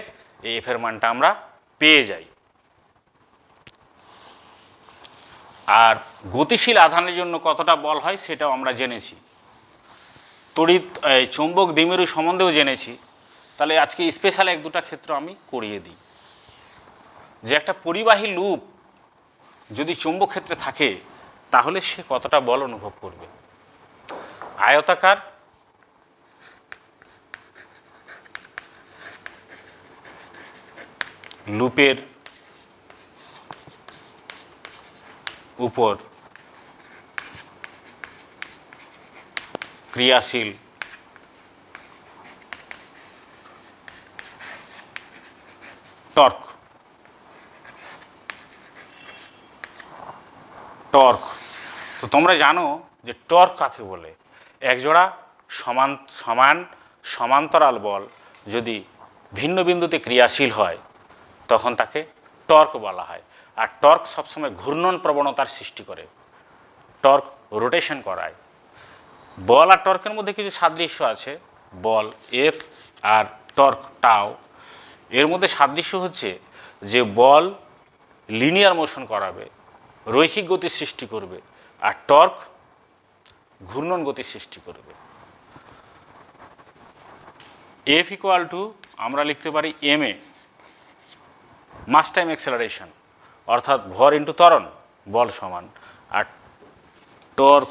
এই এফ এর মানটা আমরা পেয়ে যাই। আর গতিশীল আধানের জন্য কতটা বল হয় সেটাও আমরা জেনেছি, তড়িৎ চৌম্বক দ্বিমেরু সম্বন্ধেও জেনেছি। তাহলে আজকে স্পেশাল এক দুটা ক্ষেত্র আমি করিয়ে দিই। যে একটা পরিবাহী লুপ যদি চৌম্বক ক্ষেত্রে থাকে তাহলে সে কতটা বল অনুভব করবে। আয়তাকার লুপের উপর ক্রিয়াশীল টর্ক, তো তোমরা জানো যে টর্ক কাকে বলে। একজোড়া সমান্তরাল বল যদি ভিন্ন বিন্দুতে ক্রিয়াশীল হয় তখন তাকে টর্ক বলা হয়। আর টর্ক সবসময় ঘূর্ণন প্রবণতার সৃষ্টি করে, টর্ক রোটেশন করায়। বল আর টর্কের মধ্যে কিছু সাদৃশ্য আছে, বল এফ আর টর্ক টাও, এর মধ্যে সাদৃশ্য হচ্ছে যে বল লিনিয়ার মোশন করাবে, রৈখিক গতি সৃষ্টি করবে, আর টর্ক ঘূর্ণন গতি সৃষ্টি করবে। এফ ইকুয়াল টু আমরা লিখতে পারি M A, mass time acceleration, অর্থাৎ ভর ইন্টু ত্বরণ, বল সমান। আর টর্ক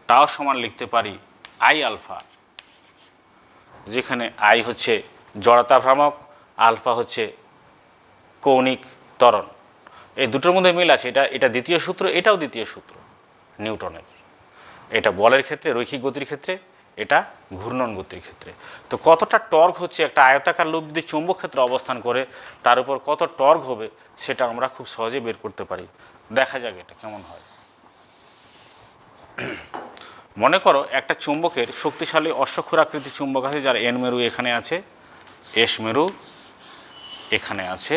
টাও সমান লিখতে পারি আই আলফা, যেখানে আই হচ্ছে জড়তা ভ্রামক, আলফা হচ্ছে কৌণিক ত্বরণ। এই দুটোর মধ্যে মিল আছে। এটা দ্বিতীয় সূত্র, এটাও দ্বিতীয় সূত্র নিউটনের। এটা বলের ক্ষেত্রে, রৈখিক গতির ক্ষেত্রে, এটা ঘূর্ণন গতির ক্ষেত্রে। তো কতটা টর্ক হচ্ছে একটা আয়তাকার লুপ যদি চৌম্বক ক্ষেত্রে অবস্থান করে তার উপর কত টর্ক হবে সেটা আমরা খুব সহজে বের করতে পারি। দেখা যাক এটা কেমন হয়। মনে করো একটা চুম্বকের শক্তিশালী অশ্বক্ষুরাকৃতি চুম্বক আছে, যার এন মেরু এখানে আছে, এস মেরু এখানে আছে।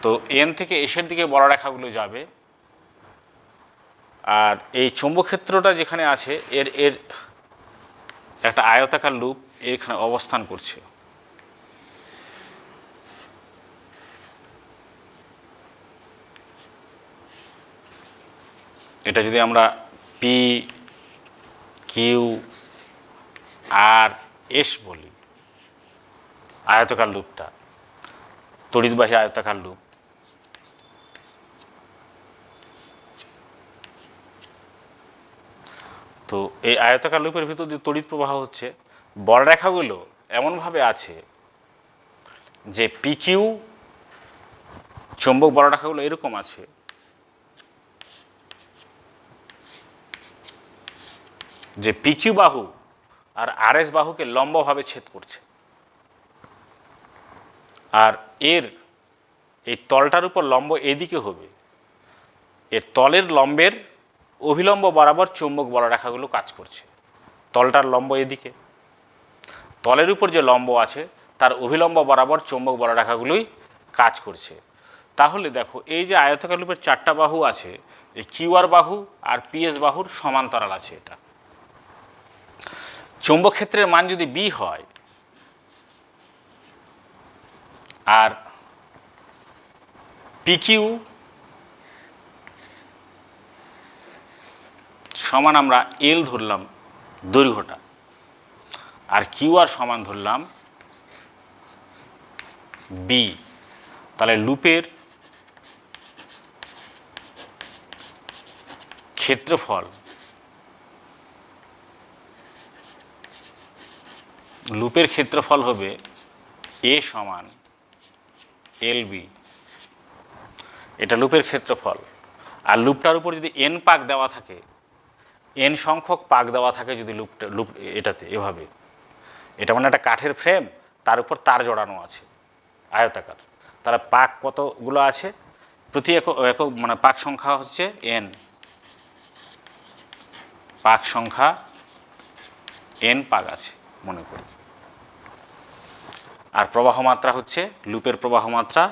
তো এন থেকে এসের দিকে বড় রেখাগুলো যাবে, আর এই চৌম্বক ক্ষেত্রটা যেখানে আছে এর এর একটা আয়তাকার লুপ এখানে অবস্থান করছে। এটা যদি আমরা পি কিউ আর এস বলি, আয়তাকার লুপটা তড়িৎবাহী আয়তাকার লুপ। তো এই আয়তাকার লুপের ভিতর দিয়ে তড়িৎ প্রবাহ হচ্ছে। বলরেখাগুলো এমনভাবে আছে যে পিকিউ চৌম্বক বলরেখাগুলো এরকম আছে, যে পিকিউ বাহু আর আরএস বাহুকে লম্বভাবে ছেদ করছে। আর এর এই তলটার উপর লম্ব এদিকে হবে, এর তলের লম্বের অভিলম্ব বরাবর চৌম্বক বলরেখাগুলো কাজ করছে। তলটার লম্ব এদিকে, তলের উপর যে লম্ব আছে তার অভিলম্ব বরাবর চৌম্বক বলরেখাগুলোই কাজ করছে। তাহলে দেখো এই যে আয়তাকার লুপের চারটা বাহু আছে, এই কিউআর বাহু আর পিএস বাহুর সমান্তরাল আছে। এটা চৌম্বক ক্ষেত্রের মান যদি বি হয় আর পিকিউ সমান আমরা এল ধরলাম দৈর্ঘ্যটা, আর কিউআর সমান ধরলাম বি, তাহলে লুপের ক্ষেত্রফল হবে এ সমান এল বি। এটা লুপের ক্ষেত্রফল। আর লুপটার উপর যদি এন পাক দেওয়া থাকে, এন সংখ্যক পাক দেওয়া থাকে যদি লুপ এটাতে এভাবে, এটা মানে একটা কাঠের ফ্রেম, তার উপর তার জড়ানো আছে আয়তাকার, তাহলে পাক কতগুলো আছে, প্রতি একক মানে পাক সংখ্যা হচ্ছে এন, পাক সংখ্যা এন পাক আছে মনে করি। আর প্রবাহ মাত্রা হচ্ছে লুপের প্রবাহ মাত্রা,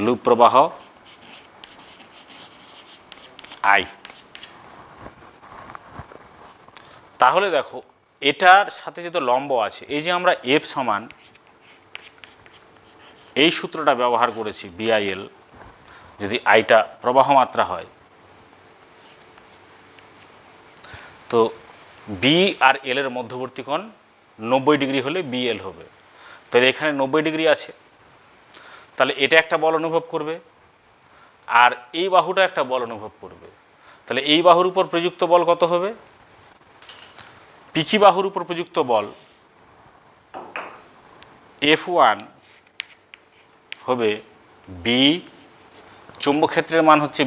লুপ প্রবাহ আই। তাহলে দেখো এটার সাথে যেহেতু লম্ব আছে, এই যে আমরা এফ সমান এই সূত্রটা ব্যবহার করেছি বিআইএল, যদি আইটা প্রবাহ মাত্রা হয় তো বি আর এল এর মধ্যবর্তী কোণ 90 ডিগ্রি হলে বিএল হবে। তাহলে এখানে 90 ডিগ্রি আছে, তাহলে এটা একটা বল অনুভব করবে আর এই বাহুটা একটা বল অনুভব করবে। তাহলে এই বাহুর উপর প্রযুক্ত বল কত হবে? পিচি বাহুর উপর প্রযুক্ত বল F1 হবে বি, চৌম্বক ক্ষেত্রের মান হচ্ছে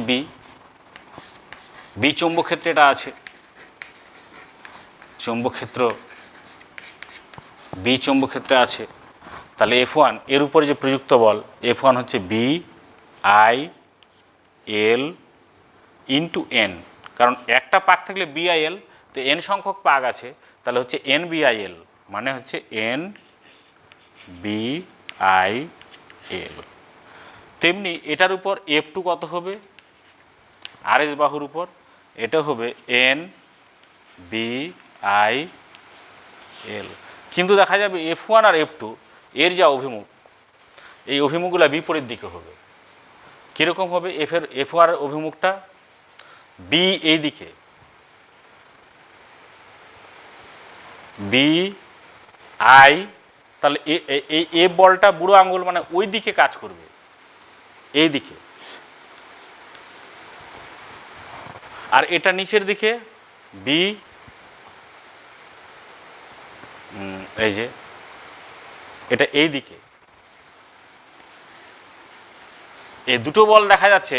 বি চৌম্বক ক্ষেত্রে এটা আছে, চৌম্বক ক্ষেত্র বি চৌম্বক ক্ষেত্রে আছে। তাহলে F1 এর উপরে যে প্রযুক্ত বল F1 হচ্ছে B I L into n, কারণ একটা পাক থাকলে বিআইএল, তো এন সংখ্যক পাক আছে, তাহলে হচ্ছে এন বিআইএল, মানে হচ্ছে এন বিআইএল। তেমনি এটার উপর F2 কত হবে? আরএস বাহুর উপর এটা হবে এন বিআইএল। কিন্তু দেখা যাবে F1 আর F2 এর যা অভিমুখ, এই অভিমুখগুলো বিপরীত দিকে হবে। কীরকম হবে? F1 এর অভিমুখটা বি এই দিকে, বি আই, তাহলে এই বলটা বুড়ো আঙুল মানে ওই দিকে কাজ করবে, এই দিকে। আর এটা নিচের দিকে বি, এই যে এটা এই দিকে। এই দুটো বল দেখা যাচ্ছে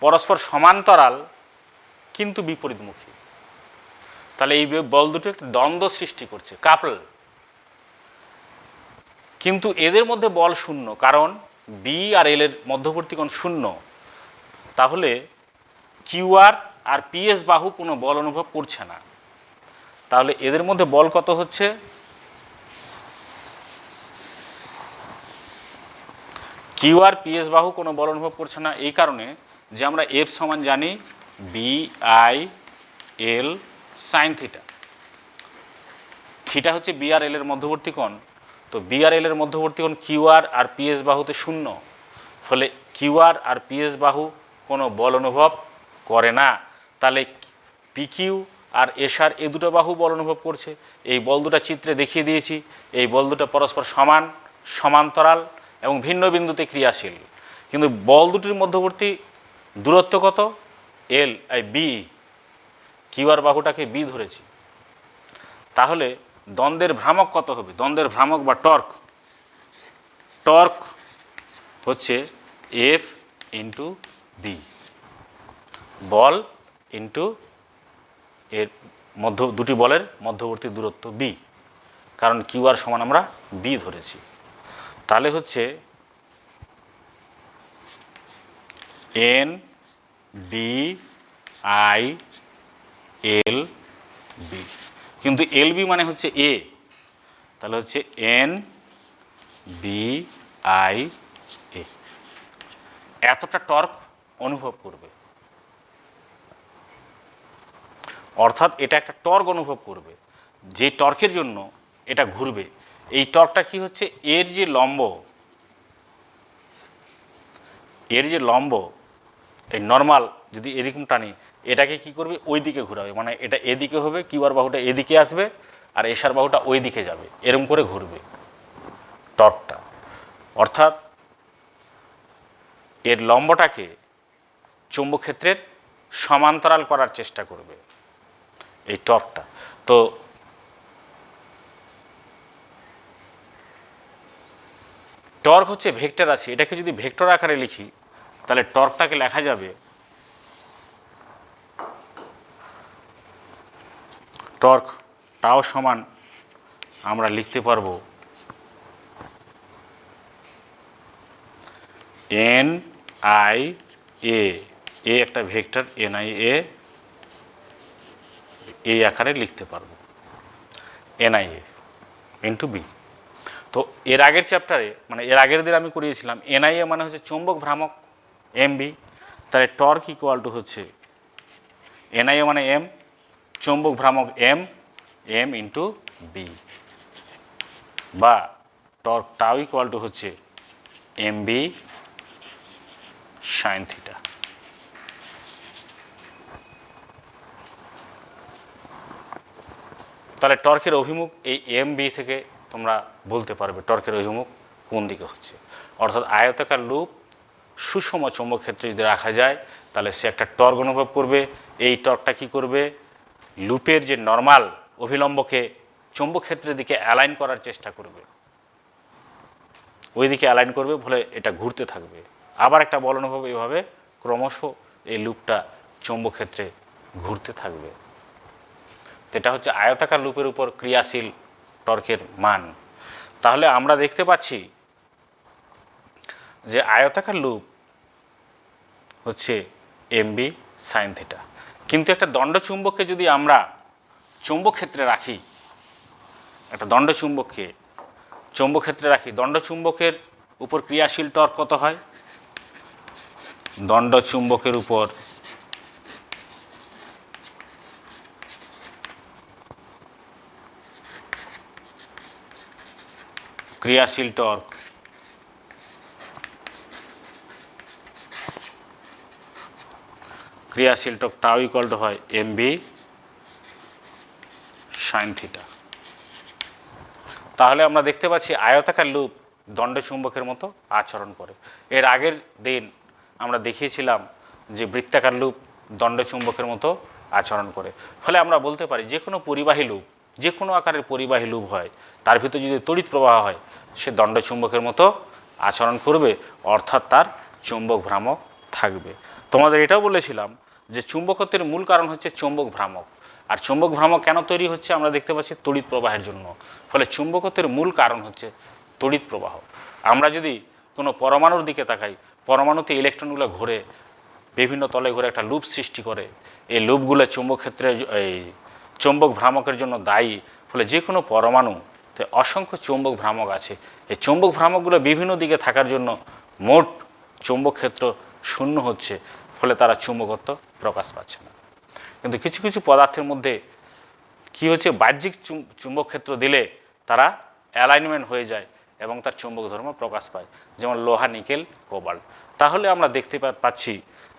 পরস্পর সমান্তরাল কিন্তু বিপরীতমুখী। তাহলে এই বল দুটো একটা দ্বন্দ্ব সৃষ্টি করছে, কাপল। কিন্তু এদের মধ্যে বল শূন্য, কারণ বি আর এল এর মধ্যবর্তী কোণ শূন্য। তাহলে কিউআর আর পিএস বাহু কোনো বল অনুভব করছে না। তাহলে এদের মধ্যে বল কত হচ্ছে? কিউআর পিএস বাহু কোনো বল অনুভব করছে না, এই কারণে যে আমরা এফ সমান জানি B I L sine theta. Theta হচ্ছে বি আর এল এর মধ্যবর্তী কোণ, তো বি আর এল এর মধ্যবর্তী কোণ কিউআর আর পিএস বাহুতে শূন্য, ফলে কিউআর আর পিএস বাহু কোনো বল অনুভব করে না। তাহলে পিকিউ আর এসআর এই দুটো বাহু বল অনুভব করছে। এই বল দুটো চিত্রে দেখিয়ে দিয়েছি। এই বল দুটো পরস্পর সমান, সমান্তরাল এবং ভিন্ন বিন্দুতে ক্রিয়াশীল। কিন্তু বল দুটির মধ্যবর্তী দূরত্ব কত? এল আই বি, কিউআর বাহুটাকে বি ধরেছি। তাহলে দ্বন্দ্বের ভ্রামক কত হবে? দ্বন্দ্বের ভ্রামক বা টর্ক হচ্ছে এফ ইন্টু বি, বল ইন্টু এর দুটি বলের মধ্যবর্তী দূরত্ব বি, কারণ কিউআর সমান আমরা বি ধরেছি। তাহলে হচ্ছে n B I L B, কিন্তু এল বি মানে হচ্ছে এ, তাহলে হচ্ছে এন বি আই এ। এতটা টর্ক অনুভব করবে, অর্থাৎ এটা একটা টর্ক অনুভব করবে, যে টর্কের জন্য এটা ঘুরবে। এই টর্কটা কি হচ্ছে? এর যে লম্ব এই নর্মাল যদি এরকম টানি, এটাকে কি করবে? ওই দিকে ঘুরাবে, মানে এটা এদিকে হবে, কিউআর বাহুটা এদিকে আসবে আর এসআর বাহুটা ওই দিকে যাবে, এরকম করে ঘুরবে টর্কটা। অর্থাৎ এর লম্বটাকে চৌম্বক ক্ষেত্রের সমান্তরাল করার চেষ্টা করবে এই টর্কটা। তো টর্ক হচ্ছে ভেক্টর রাশি। এটাকে যদি ভেক্টর আকারে লিখি তাহলে টর্কটাকে লেখা যাবে টর্ক টাও সমান আমরা লিখতে পারবো এন আই এ, এ একটা ভেক্টর, এন আই এ এই আকারে লিখতে পারবো n I A into B. তো এর আগের চ্যাপ্টারে মানে এর আগের দিন আমি করিয়েছিলাম এনআইএ মানে হচ্ছে চৌম্বক ভ্রামক এম বি, তাহলে টর্ক ইকুয়াল টু হচ্ছে এনআইএ মানে এম, চৌম্বক ভ্রামক এম ইন্টু বি, বা টর্ক টাও ইকুয়াল টু হচ্ছে mb sin থিটা। তাহলে টর্কের অভিমুখ এই এম বি থেকে তোমরা বলতে পারবে টর্কের অভিমুখ কোন দিকে হচ্ছে। অর্থাৎ আয়তাকার লুপ সুষম চৌম্বক ক্ষেত্রে যদি রাখা যায় তাহলে সে একটা টর্ক অনুভব করবে। এই টর্কটা কি করবে, লুপের যে নর্মাল অভিলম্বকে চৌম্বক ক্ষেত্রের দিকে অ্যালাইন করার চেষ্টা করবে, ওই দিকে অ্যালাইন করবে, ফলে এটা ঘুরতে থাকবে। আবার একটা বল অনুভব এইভাবে ক্রমশ এই লুপটা চৌম্বক ক্ষেত্রে ঘুরতে থাকবে। এটা হচ্ছে আয়তাকার লুপের উপর ক্রিয়াশীল টর্কের মান। তাহলে আমরা দেখতে পাচ্ছি যে আয়তাকার লুপ হচ্ছে এমবি সাইন থিটা, কিন্তু একটা দণ্ডচুম্বককে যদি আমরা চৌম্বক ক্ষেত্রে রাখি, একটা দণ্ডচুম্বককে চৌম্বক ক্ষেত্রে রাখি, দণ্ডচুম্বকের উপর ক্রিয়াশীল টর্ক কত হয়? দণ্ডচুম্বকের উপর ক্রিয়াশীল টর্ক টাও ইকুয়াল টু হয় এমবি সাইন থিটা। তাহলে আমরা দেখতে পাচ্ছি আয়তাকার লুপ দণ্ডচুম্বকের মতো আচরণ করে। এর আগের দিন আমরা দেখিয়েছিলাম যে বৃত্তাকার লুপ দণ্ডচুম্বকের মতো আচরণ করে। ফলে আমরা বলতে পারি যে কোনো পরিবাহী লুপ, যে কোনো আকারের পরিবাহী লুপ হয়, তার ভিতরে যদি তড়িৎ প্রবাহ হয় সে দণ্ডচুম্বকের মতো আচরণ করবে, অর্থাৎ তার চৌম্বক ভ্রামক থাকবে। তোমাদের এটাও বলেছিলাম যে চুম্বকত্বের মূল কারণ হচ্ছে চৌম্বক ভ্রামক। আর চৌম্বক ভ্রামক কেন তৈরি হচ্ছে আমরা দেখতে পাচ্ছি তড়িৎ প্রবাহের জন্য। ফলে চুম্বকত্বের মূল কারণ হচ্ছে তড়িৎ প্রবাহ। আমরা যদি কোনো পরমাণুর দিকে তাকাই, পরমাণুতে ইলেকট্রনগুলো ঘুরে বিভিন্ন তলে ঘুরে একটা লুপ সৃষ্টি করে। এই লুপগুলো চৌম্বক ক্ষেত্রে এই চৌম্বক ভ্রামকের জন্য দায়ী। ফলে যে কোনো পরমাণুতে অসংখ্য চৌম্বক ভ্রামক আছে। এই চৌম্বক ভ্রামকগুলো বিভিন্ন দিকে থাকার জন্য মোট চৌম্বক ক্ষেত্র শূন্য হচ্ছে, ফলে তারা চুম্বকত্ব প্রকাশ পাচ্ছে না। কিন্তু কিছু কিছু পদার্থের মধ্যে কি হচ্ছে, বাহ্যিক চুম্বক ক্ষেত্র দিলে তারা অ্যালাইনমেন্ট হয়ে যায় এবং তার চুম্বক ধর্ম প্রকাশ পায়, যেমন লোহা, নিকেল, কোবাল্ট। তাহলে আমরা দেখতে পাচ্ছি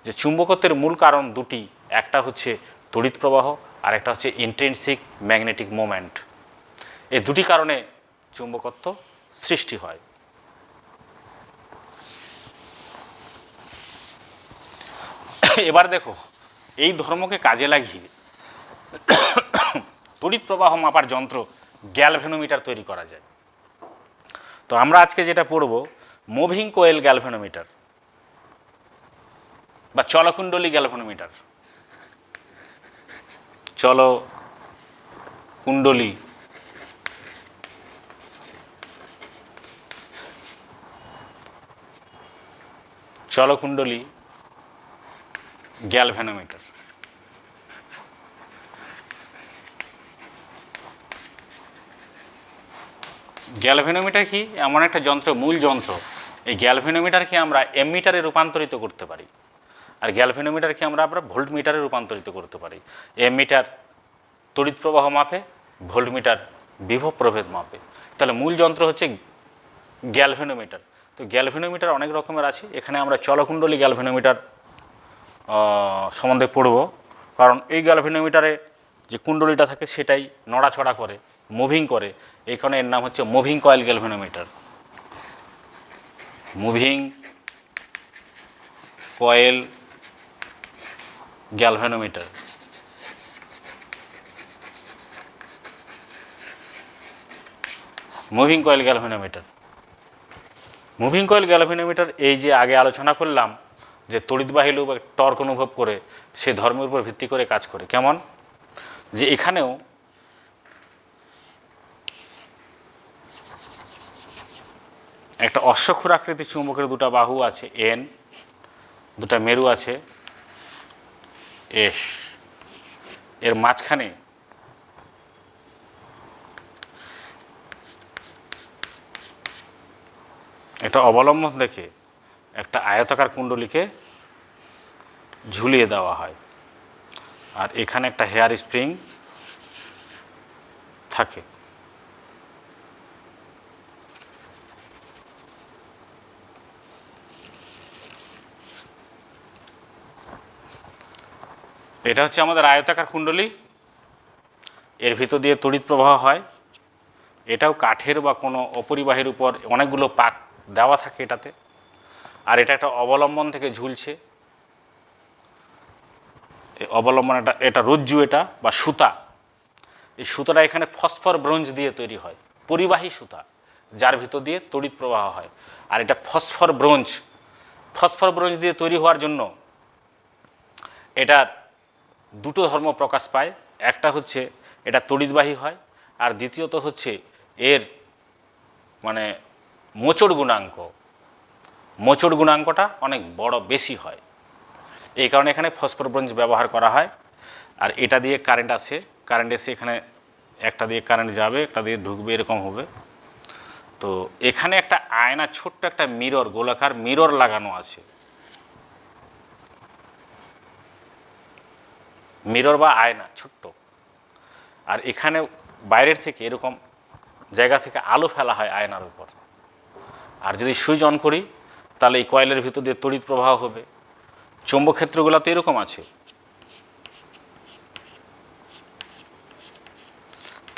যে চুম্বকত্বের মূল কারণ দুটি, একটা হচ্ছে তড়িৎ প্রবাহ আর একটা হচ্ছে ইন্ট্রিনসিক ম্যাগনেটিক মোমেন্ট। এই দুটি কারণে চুম্বকত্ব সৃষ্টি হয়। এবার দেখো, এই ধর্মকে কাজে লাগিয়ে তড়িৎ প্রবাহ মাপার যন্ত্র গ্যালভেনোমিটার তৈরি করা যায়। তো আমরা আজকে যেটা পড়ব মুভিং কোয়েল গ্যালভেনোমিটার বা চলকুণ্ডলী গ্যালভেনোমিটার। চলকুণ্ডলী গ্যালভেনোমিটার। গ্যালভেনোমিটার কি? এমন একটা যন্ত্র, মূল যন্ত্র। এই গ্যালভেনোমিটারকে আমরা এমিটারে রূপান্তরিত করতে পারি, আর গ্যালভেনোমিটারকে আমরা ভোল্টমিটারে রূপান্তরিত করতে পারি। এমিটার তড়িৎ প্রবাহ মাপে, ভোল্টমিটার বিভব প্রভেদ মাপে। তাহলে মূল যন্ত্র হচ্ছে গ্যালভেনোমিটার। তো গ্যালভেনোমিটার অনেক রকমের আছে। এখানে আমরা চলকুণ্ডলী গ্যালভেনোমিটার সম্বন্ধে পড়ব, কারণ এই গ্যালভেনোমিটারে যে কুণ্ডলীটা থাকে সেটাই নড়াচড়া করে, মুভিং করে। এইখানে এর নাম হচ্ছে moving coil galvanometer. Moving coil galvanometer. Moving coil galvanometer. Moving coil galvanometer এই যে আগে আলোচনা করলাম যে তড়িৎবাহী লুপ টর্ক অনুভব করে, সে ধর্মের উপর ভিত্তি করে কাজ করে। কেমন? যে এখানেও একটা অশ্বক্ষুর আকৃতির চুম্বকের দুটা বাহু আছে এন, দুটা মেরু আছে এস। এর মাঝখানে একটা অবলম্বন দেখে একটা আয়তাকার কুণ্ডলীকে ঝুলিয়ে দেওয়া হয়, আর এখানে একটা হেয়ার স্প্রিং থাকে। এটা হচ্ছে আমাদের আয়তাকার কুণ্ডলী, এর ভিতর দিয়ে তড়িৎ প্রবাহ হয়। এটাও কাঠের বা কোনো অপরিবাহীর উপর অনেকগুলো পাক দেওয়া থাকে এটাতে। আর এটা একটা অবলম্বন থেকে ঝুলছে, অবলম্বন এটা রজ্জু, এটা বা সুতা। এই সুতাটা এখানে ফসফর ব্রোঞ্জ দিয়ে তৈরি হয়, পরিবাহী সুতা, যার ভিতর দিয়ে তড়িৎ প্রবাহ হয়। আর এটা ফসফর ব্রোঞ্জ দিয়ে তৈরি হওয়ার জন্য এটার দুটো ধর্ম প্রকাশ পায়। একটা হচ্ছে এটা তড়িৎবাহী হয়, আর দ্বিতীয়ত হচ্ছে এর মানে মোচড় গুণাঙ্কটা অনেক বড় বেশি হয়। এই কারণে এখানে ফসফর ব্রোঞ্জ ব্যবহার করা হয়। আর এটা দিয়ে কারেন্ট এসে এখানে একটা দিয়ে কারেন্ট যাবে, একটা দিয়ে ঢুকবে, এরকম হবে। তো এখানে একটা আয়না, ছোট্ট একটা মিরর, গোলাকার মিরর লাগানো আছে। মিরর বা আয়না ছোট্ট। আর এখানে বাইরের থেকে এরকম জায়গা থেকে আলো ফেলা হয় আয়নার উপর। আর যদি সুইচ অন করি তাহলে এই কয়েলের ভিতর দিয়ে তড়িৎ প্রবাহ হবে। চৌম্বক ক্ষেত্রগুলো তো এরকম আছে।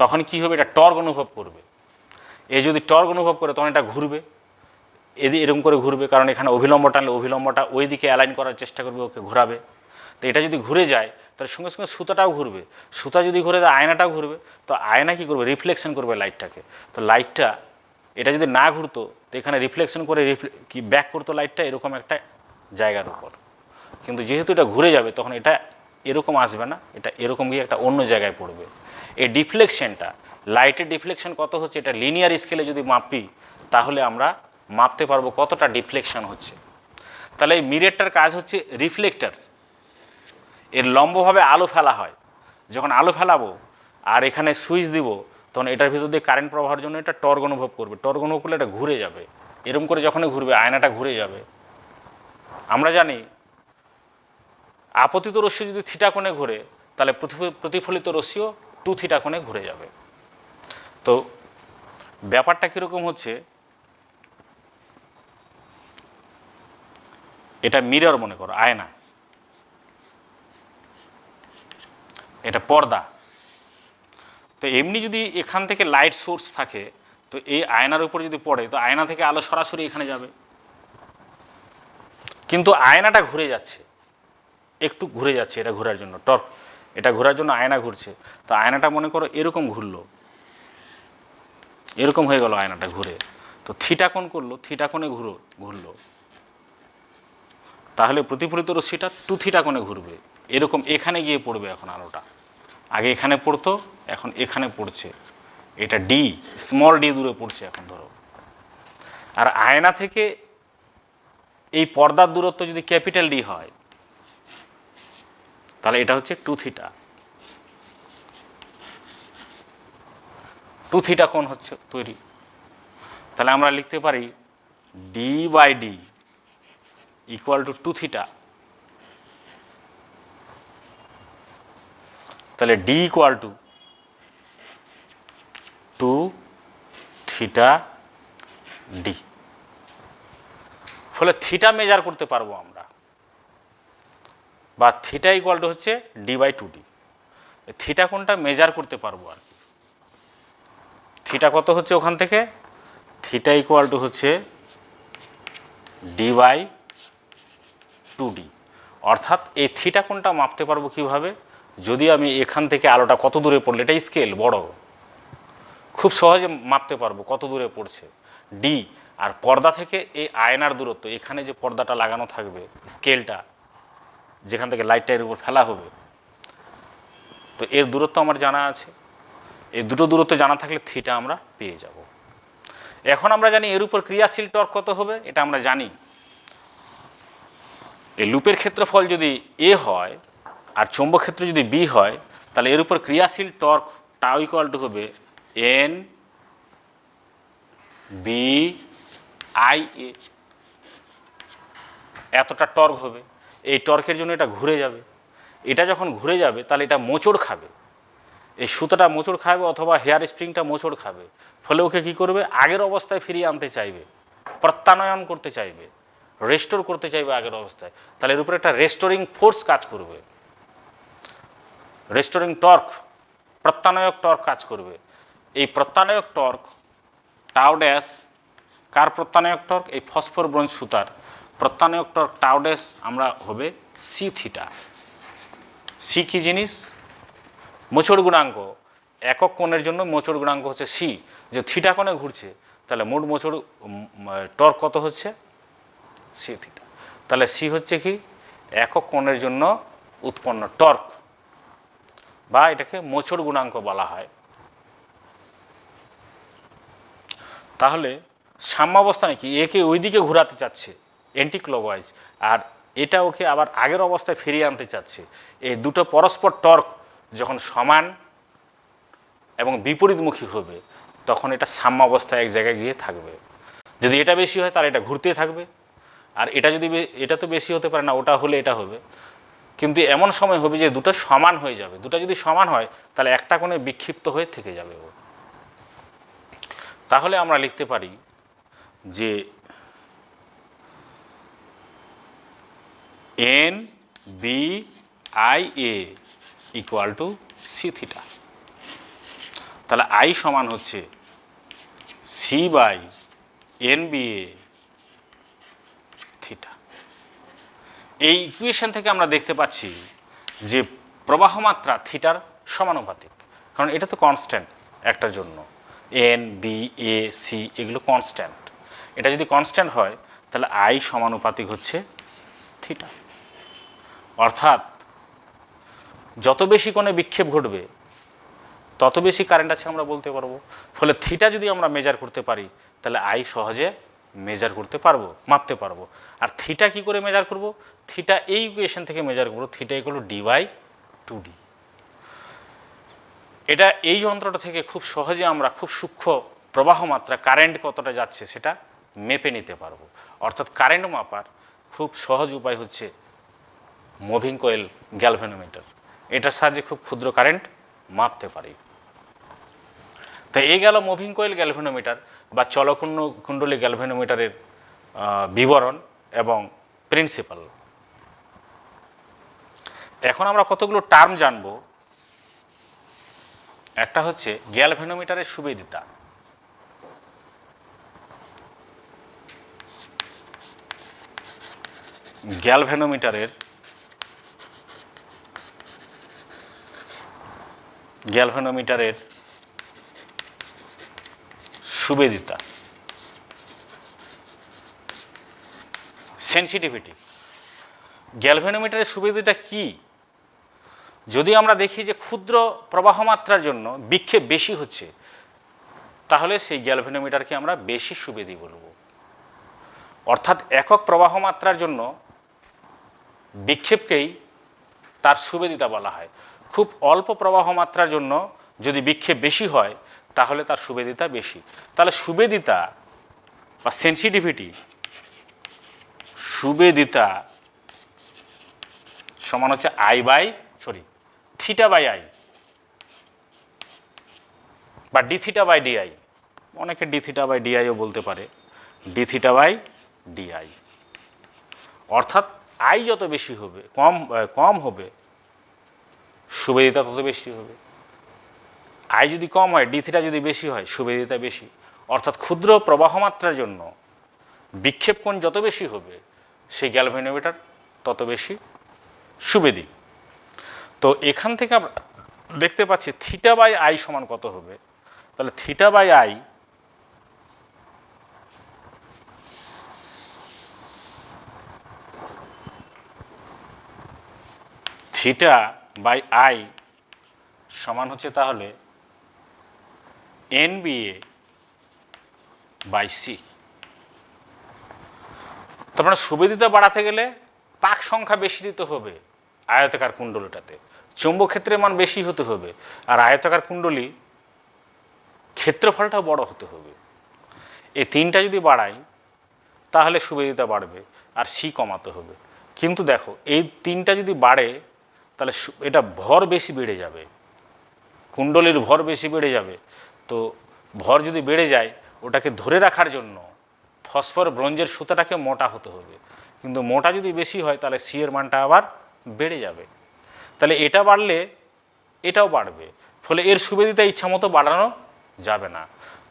তখন কি হবে, এটা টর্ক অনুভব করবে। এ যদি টর্ক অনুভব করে তখন এটা ঘুরবে, এরকম করে ঘুরবে, কারণ এখানে অভিলম্ব টানলে অভিলম্বটা ওই দিকে অ্যালাইন করার চেষ্টা করবে, ওকে ঘোরাবে। তো এটা যদি ঘুরে যায় তাহলে সঙ্গে সঙ্গে সুতাটাও ঘুরবে। সুতা যদি ঘুরে যায় আয়নাটাও ঘুরবে। তো আয়না কী করবে, রিফ্লেকশন করবে লাইটটাকে। তো লাইটটা, এটা যদি না ঘুরতো তো এখানে রিফ্লেকশন করে কি ব্যাক করতো লাইটটা এরকম একটা জায়গার উপর। কিন্তু যেহেতু এটা ঘুরে যাবে তখন এটা এরকম আসবে না, এটা এরকম গিয়ে একটা অন্য জায়গায় পড়বে। এই ডিফ্লেকশনটা, লাইটের ডিফ্লেকশন কত হচ্ছে, এটা লিনিয়ার স্কেলে যদি মাপি তাহলে আমরা মাপতে পারবো কতটা ডিফ্লেকশন হচ্ছে। তাহলে এই মিররটার কাজ হচ্ছে রিফ্লেক্টর। এর লম্বভাবে আলো ফেলা হয়। যখন আলো ফেলাবো আর এখানে সুইচ দিব তখন এটার ভিতর দিয়ে কারেন্ট প্রবাহের জন্য এটা টর্ক অনুভব করবে। টর্ক অনুভব করলে এটা ঘুরে যাবে। এরকম করে যখনই ঘুরবে আয়নাটা ঘুরে যাবে। আমরা জানি আপতিত রশ্মি যদি থিটা কোণে ঘুরে তাহলে প্রতিফলিত রশ্মিও 2 থিটা কোণে ঘুরে যাবে। তো ব্যাপারটা কীরকম হচ্ছে, এটা মিরর মনে করো, আয়না, এটা পর্দা। তো এমনি যদি এখান থেকে লাইট সোর্স থাকে তো এই আয়নার উপর যদি পড়ে তো আয়না থেকে আলো সরাসরি এখানে যাবে। কিন্তু আয়নাটা ঘুরে যাচ্ছে, একটু ঘুরে যাচ্ছে, এটা ঘোরার জন্য টর্ক, এটা ঘোরার জন্য আয়না ঘুরছে। তো আয়নাটা মনে করো এরকম ঘুরলো, এরকম হয়ে গেল আয়নাটা ঘুরে। তো থিটা কোণ করলো, থিটা কোণে ঘুরলো, তাহলে প্রতিফলিত রশ্মিটা 2 থিটা কোণে ঘুরবে। এরকম এখানে গিয়ে পড়বে এখন আলোটা। আগে এখানে পড়তো, এখন এখানে পড়ছে। এটা ডি, স্মল ডি দূরে পড়ছে এখন ধরো। আর আয়না থেকে এই পর্দার দূরত্ব যদি ক্যাপিটাল ডি হয় তাহলে এটা হচ্ছে 2 থিটা। 2 থিটা কোণ হচ্ছে তৈরি। তাহলে আমরা লিখতে পারি D by D equal to 2 theta. তাহলে D equal to 2 theta D. ফলে থিটা মেজার করতে পারবো আমরা, বা থিটা ইকুয়াল টু হচ্ছে ডি বাই 2 ডি। থিটা কোণটা মেজার করতে পারবো আর কি। থিটা কত হচ্ছে ওখান থেকে, থিটা ইকুয়াল টু হচ্ছে ডি বাই 2 ডি। অর্থাৎ এই থিটা কোণটা মাপতে পারবো কিভাবে, যদি আমি এখান থেকে আলোটা কত দূরে পড়লে, এটা স্কেল বড়, খুব সহজে মাপতে পারবো কত দূরে পড়ছে ডি। আর পর্দা থেকে এই আয়নার দূরত্ব, এখানে যে পর্দাটা লাগানো থাকবে, স্কেলটা যেখান থেকে লাইটটা এর উপর ফেলা হবে, তো এর দূরত্ব আমার জানা আছে। এই দুটো দূরত্ব জানা থাকলে থিটা আমরা পেয়ে যাব। এখন আমরা জানি এর উপর ক্রিয়াশীল টর্ক কত হবে, এটা আমরা জানি। এই লুপের ক্ষেত্রফল যদি এ হয় আর চৌম্বক ক্ষেত্র যদি বি হয় তাহলে এর উপর ক্রিয়াশীল টর্ক টাউ ইকুয়াল টু হবে এন বি আই এ। এতটা টর্ক হবে। এই টর্কের জন্য এটা ঘুরে যাবে। এটা যখন ঘুরে যাবে তাহলে এটা মোচড় খাবে, এই সুতোটা মোচড় খাবে অথবা হেয়ার স্প্রিংটা মোচড় খাবে। ফলে ওকে কী করবে, আগের অবস্থায় ফিরিয়ে আনতে চাইবে, প্রত্যানয়ন করতে চাইবে, রেস্টোর করতে চাইবে আগের অবস্থায়। তাহলে এর উপরে একটা রেস্টোরিং ফোর্স কাজ করবে। রেস্টোরিং টর্ক, প্রত্যানয়ক টর্ক কাজ করবে। এই প্রত্যানয়ক টর্ক টাউ ড্যাশ, কার প্রত্যানয়ক টর্ক? এই ফসফর ব্রোঞ্জ সুতার প্রত্যানয়ক টর্ক টাউ ড্যাশ আমরা হবে সি থিটা। সি কি জিনিস? মোচড় গুণাঙ্ক। একক কোণের জন্য মোচড় গুণাঙ্ক হচ্ছে সি। যে থিটা কোণে ঘুরছে তাহলে মোট মোচড় টর্ক কত হচ্ছে? C theta. তাহলে সি হচ্ছে কি? একক কোণের জন্য উৎপন্ন টর্ক, বা এটাকে মোচড় গুণাঙ্ক বলা হয়। তাহলে সাম্যাবস্থানে কি? একে ওই দিকে ঘোরাতে চাচ্ছে অ্যান্টি ক্লকওয়াইজ, আর এটা ওকে আবার আগের অবস্থায় ফিরিয়ে আনতে চাচ্ছে। এই দুটো পরস্পর টর্ক যখন সমান এবং বিপরীতমুখী হবে তখন এটা সাম্যাবস্থায় এক জায়গায় গিয়ে থাকবে। যদি এটা বেশি হয় তাহলে এটা ঘুরতেই থাকবে, আর এটা যদি এটা তো বেশি হতে পারে না, ওটা হলে এটা হবে। কিন্তু এমন সময় হবে যে দুটো সমান হয়ে যাবে। দুটো যদি সমান হয় তাহলে একটা কোণে বিক্ষিপ্ত হয়ে থেকে যাবে ও। তাহলে আমরা লিখতে পারি যে n B I A equal to C theta. তাহলে আই সমান হচ্ছে C by n B A theta. এই ইকুয়েশন থেকে আমরা দেখতে পাচ্ছি যে প্রবাহ মাত্রা থিটার সমানুপাতিক, কারণ এটা তো কনস্ট্যান্ট একটার জন্য। এন বি এ সি এগুলো কনস্ট্যান্ট। এটা যদি কনস্ট্যান্ট হয় তাহলে আই সমানুপাতিক হচ্ছে থিটা। অর্থাৎ যত বেশি কোণে বিক্ষেপ ঘটবে তত বেশি কারেন্ট আছে আমরা বলতে পারবো। ফলে থিটা যদি আমরা মেজার করতে পারি তাহলে আই সহজে মেজার করতে পারবো, মাপতে পারবো। আর থিটা কি করে মেজার করব? থিটা এই ইকুয়েশন থেকে মেজার করবো। Theta equal to d by 2d। এটা এই যন্ত্রটা থেকে খুব সহজে আমরা খুব সূক্ষ্ম প্রবাহ মাত্রা কারেন্ট কতটা যাচ্ছে সেটা মেপে নিতে পারবো। অর্থাৎ কারেন্ট মাপার খুব সহজ উপায় হচ্ছে মুভিং কয়েল গ্যালভানোমিটার। এটার সাহায্যে খুব ক্ষুদ্র কারেন্ট মাপতে পারি। তো এই গেল মুভিং কয়েল গ্যালভানোমিটার বা চলকুণ্ডলী গ্যালভানোমিটারের বিবরণ এবং প্রিন্সিপাল। এখন আমরা কতগুলো টার্ম জানব। একটা হচ্ছে গ্যালভানোমিটারের সুবিদিতা। গ্যালভানোমিটারের সুবিদিতা, সেন্সিটিভিটি। গ্যালভানোমিটারের সুবিধাটা কি? যদি আমরা দেখি যে ক্ষুদ্র প্রবাহ মাত্রার জন্য বিক্ষেপ বেশি হচ্ছে তাহলে সেই গ্যালভানোমিটারকে আমরা বেশি সুবিধি বলবো। অর্থাৎ একক প্রবাহ মাত্রার জন্য বিক্ষেপকেই তার সুবিদিতা বলা হয়। খুব অল্প প্রবাহ মাত্রার জন্য যদি বিক্ষেপ বেশি হয় তাহলে তার সুবিদিতা বেশি। তাহলে সুবিদিতা বা সেন্সিটিভিটি, সুবিদিতা সমান হচ্ছে থিটা বাই আই বা ডি থিটা বাই ডিআই। অনেকে ডি থিটা বাই ডিআইও বলতে পারে, ডি থিটা বাই ডিআই। অর্থাৎ আই যত বেশি হবে কম হবে সুবিদিতা তত বেশি হবে। আই যদি কম হয়, ডি থিটা যদি বেশি হয়, সুবিদিতা বেশি। অর্থাৎ ক্ষুদ্র প্রবাহ মাত্রার জন্য বিক্ষেপ কোণ যত বেশি হবে সেই গ্যালভানোমিটার তত বেশি সুবিধি। তো এখান থেকে আমরা দেখতে পাচ্ছি থিটা বাই আই সমান কত হবে। তাহলে থিটা বাই আই সমান হচ্ছে তাহলে NBA বাই সি। তার মানে সুবিদিতা বাড়াতে গেলে পাক সংখ্যা বেশি দিতে হবে আয়তাকার কুণ্ডলীটাতে, চৌম্বক ক্ষেত্রের মান বেশি হতে হবে, আর আয়তাকার কুণ্ডলী ক্ষেত্রফলটাও বড় হতে হবে। এই তিনটা যদি বাড়াই তাহলে সুবিদিতা বাড়বে আর সি কমাতে হবে। কিন্তু দেখো এই তিনটা যদি বাড়ে তাহলে এটা ভর বেশি বেড়ে যাবে, কুণ্ডলীর ভর বেশি বেড়ে যাবে। তো ভর যদি বেড়ে যায় ওটাকে ধরে রাখার জন্য ফসফর ব্রোঞ্জের সুতাটাকে মোটা হতে হবে। কিন্তু মোটা যদি বেশি হয় তাহলে সি এর মানটা আবার বেড়ে যাবে। তাহলে এটা বাড়লে এটাও বাড়বে। ফলে এর সুবিধাটা ইচ্ছামতো বাড়ানো যাবে না,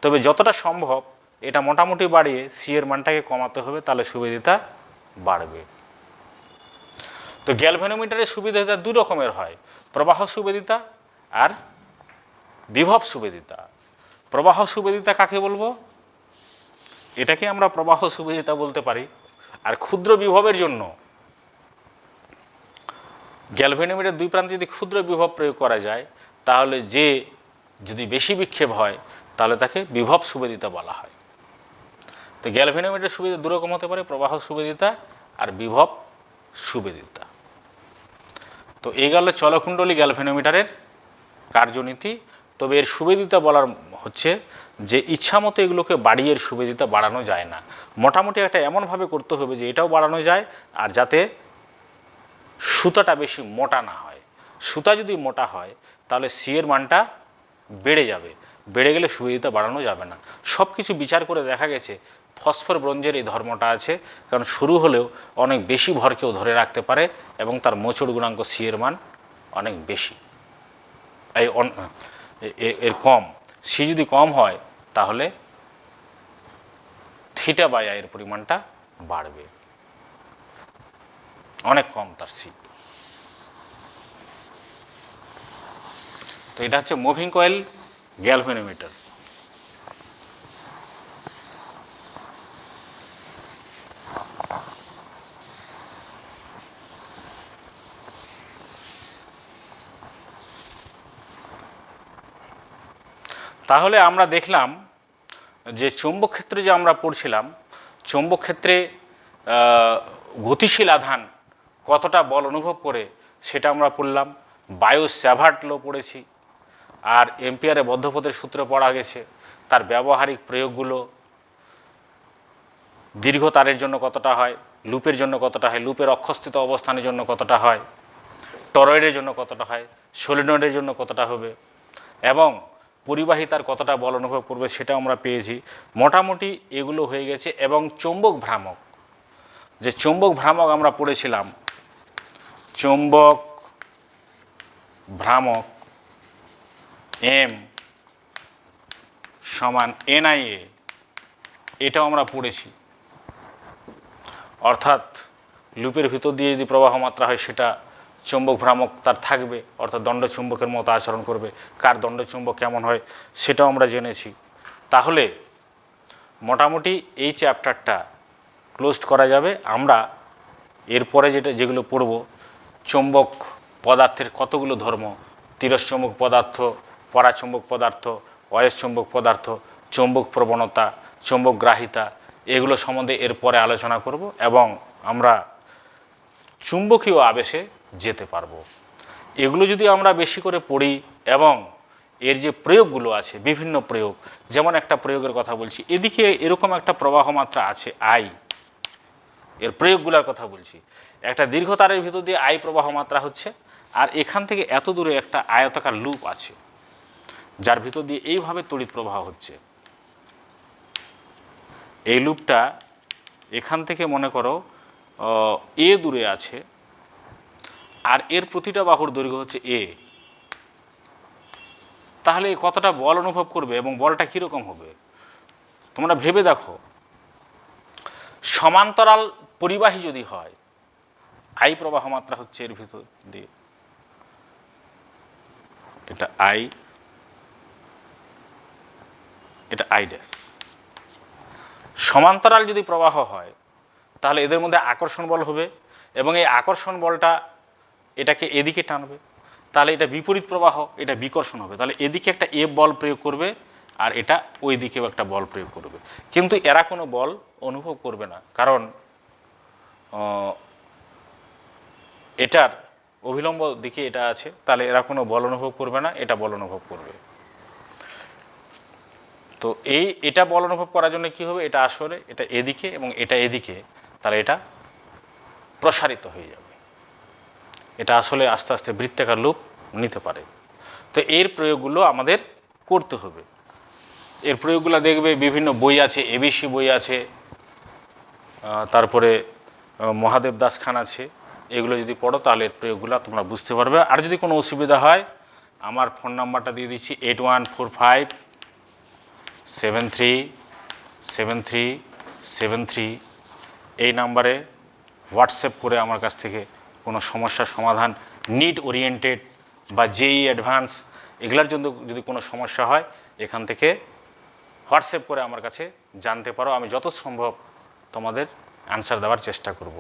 তবে যতটা সম্ভব এটা মোটামুটি বাড়িয়ে সি এর মানটাকে কমাতে হবে, তাহলে সুবিধাটা বাড়বে। তো গ্যালভ্যানোমিটারের সুবিধাটা দুই রকমের হয়, প্রবাহ সুবিধিতা আর বিভব সুবিধিতা। প্রবাহ সুবিধিতা কাকে বলবো? এটাকে আমরা প্রবাহ সুবিধিতা বলতে পারি। আর ক্ষুদ্র বিভবের জন্য গ্যালভ্যানোমিটার দুই প্রান্তে যদি ক্ষুদ্র বিভব প্রয়োগ করা যায়, তাহলে যে যদি বেশি বিক্ষেপ হয় তাহলে তাকে বিভব সুবিধিতা বলা হয়। তো গ্যালভ্যানোমিটার সুবিধা দুরকম হতে পারে, প্রবাহ সুবিধিতা আর বিভব সুবিধিতা। তো এই গেল চলকুণ্ডলী গ্যালভ্যানোমিটারের কার্যনীতি। তবে এর সুবিধিতা বলার হচ্ছে যে ইচ্ছামতো এগুলোকে বাড়িয়ে এর সুবিধিতা বাড়ানো যায় না, মোটামুটি একটা এমনভাবে করতে হবে যে এটাও বাড়ানো যায় আর যাতে সুতাটা বেশি মোটা না হয়। সুতা যদি মোটা হয় তাহলে সি এর মানটা বেড়ে যাবে, বেড়ে গেলে সুবিধিতা বাড়ানো যাবে না। সব কিছু বিচার করে দেখা গেছে ফসফর ব্রোঞ্জের এই ধর্মটা আছে, কারণ শুরু হলেও অনেক বেশি ভরকেও ধরে রাখতে পারে এবং তার মোচড় গুণাঙ্ক সি এর মান অনেক বেশি, এর কম। সি যদি কম হয় তাহলে থিটা বাই আই এর পরিমাণটা বাড়বে, অনেক কম তার সি। তো এটা হচ্ছে মুভিং কয়েল গ্যালভ্যানোমিটার। তাহলে আমরা দেখলাম যে চৌম্বক ক্ষেত্রে যে আমরা পড়ছিলাম, চৌম্বক ক্ষেত্রে গতিশীল আধান কতটা বল অনুভব করে সেটা আমরা পড়লাম। বায়ো স্যাভার্ট ল পড়েছি, আর এম্পিয়ারে বদ্ধপথের সূত্র পড়া গেছে, তার ব্যবহারিক প্রয়োগগুলো দীর্ঘ তারের জন্য কতটা হয়, লুপের জন্য কতটা হয়, লুপের অক্ষস্থিত অবস্থানের জন্য কতটা হয়, টরয়েডের জন্য কতটা হয়, সলিনয়েডের জন্য কতটা হবে, এবং পরিবাহী তার কতটা বল অনুভব করবে সেটা আমরা পেয়েছি। মোটামুটি এগুলো হয়ে গেছে। এবং চৌম্বক ভ্রামক, যে চৌম্বক ভ্রামক আমরা পড়েছিলাম, চৌম্বক ভ্রামক এম সমান এনআইএ, এটাও আমরা পড়েছি। অর্থাৎ লুপের ভিতর দিয়ে যদি প্রবাহ মাত্রা হয় সেটা চৌম্বক ভ্রামক তার থাকবে, অর্থাৎ দণ্ড চুম্বকের মতো আচরণ করবে। কার দণ্ড চুম্বক কেমন হয় সেটাও আমরা জেনেছি। তাহলে মোটামুটি এই চ্যাপ্টারটা ক্লোজড করা যাবে। আমরা এরপরে যেগুলো পড়ব, চৌম্বক পদার্থের কতগুলো ধর্ম, তিরশ্চৌম্বক পদার্থ, পরাচৌম্বক পদার্থ, অয়স্চৌম্বক পদার্থ, চৌম্বক প্রবণতা, চৌম্বক গ্রাহিতা, এগুলো সম্বন্ধে এরপরে আলোচনা করব এবং আমরা চুম্বকীয় আবেশে যেতে পারবো। এগুলো যদি আমরা বেশি করে পড়ি এবং এর যে প্রয়োগগুলো আছে, বিভিন্ন প্রয়োগ, যেমন একটা প্রয়োগের কথা বলছি, এদিকে এরকম একটা প্রবাহ মাত্রা আছে আই, এর প্রয়োগগুলোর কথা বলছি। একটা দীর্ঘ তারের ভিতর দিয়ে আই প্রবাহ মাত্রা হচ্ছে, আর এখান থেকে এত দূরে একটা আয়তাকার লুপ আছে যার ভিতর দিয়ে এইভাবে তড়িৎ প্রবাহ হচ্ছে। এই লুপটা এখান থেকে মনে করো এ দূরে আছে, আর এর প্রতিটা বাহুর দৈর্ঘ্য হচ্ছে এ। তাহলে কতটা বল অনুভব করবে এবং বলটা কীরকম হবে তোমরা ভেবে দেখো। সমান্তরাল পরিবাহী যদি হয়, আই প্রবাহ মাত্রা হচ্ছে এর ভিতর দিয়ে, এটা আই, এটা আই ড্যাশ। সমান্তরাল যদি প্রবাহ হয় তাহলে এদের মধ্যে আকর্ষণ বল হবে এবং এই আকর্ষণ বলটা এটাকে এদিকে টানবে, তাহলে এটা বিপরীত প্রবাহ, এটা বিকর্ষণ হবে। তাহলে এদিকে একটা এ বল প্রয়োগ করবে আর এটা ওই দিকেও একটা বল প্রয়োগ করবে, কিন্তু এরা কোনো বল অনুভব করবে না, কারণ এটার অভিলম্ব দিকে এটা আছে, তাহলে এরা কোনো বল অনুভব করবে না, এটা বল অনুভব করবে। তো এটা বল অনুভব করার জন্য কি হবে, এটা আসলে এটা এদিকে এবং এটা এদিকে, তাহলে এটা প্রসারিত হয়ে যাবে, এটা আসলে আস্তে আস্তে বৃত্তাকার লুপ নিতে পারে। তো এর প্রয়োগগুলো আমাদের করতে হবে। এর প্রয়োগগুলো দেখবে বিভিন্ন বই আছে, এবিসি বই আছে, তারপরে মহাদেব দাস খান আছে, এগুলো যদি পড়ো তাহলে এর প্রয়োগগুলো তোমরা বুঝতে পারবে। আর যদি কোনো অসুবিধা হয় আমার ফোন নাম্বারটা দিয়ে দিচ্ছি 8145737373 এই নাম্বারে হোয়াটসঅ্যাপ করে আমার কাছ থেকে কোনো সমস্যার সমাধান, নিট ওরিয়েন্টেড বা জেই অ্যাডভান্স এগুলোর জন্য যদি কোনো সমস্যা হয় এখান থেকে হোয়াটসঅ্যাপ করে আমার কাছে জানতে পারো। আমি যত সম্ভব তোমাদের অ্যান্সার দেওয়ার চেষ্টা করব।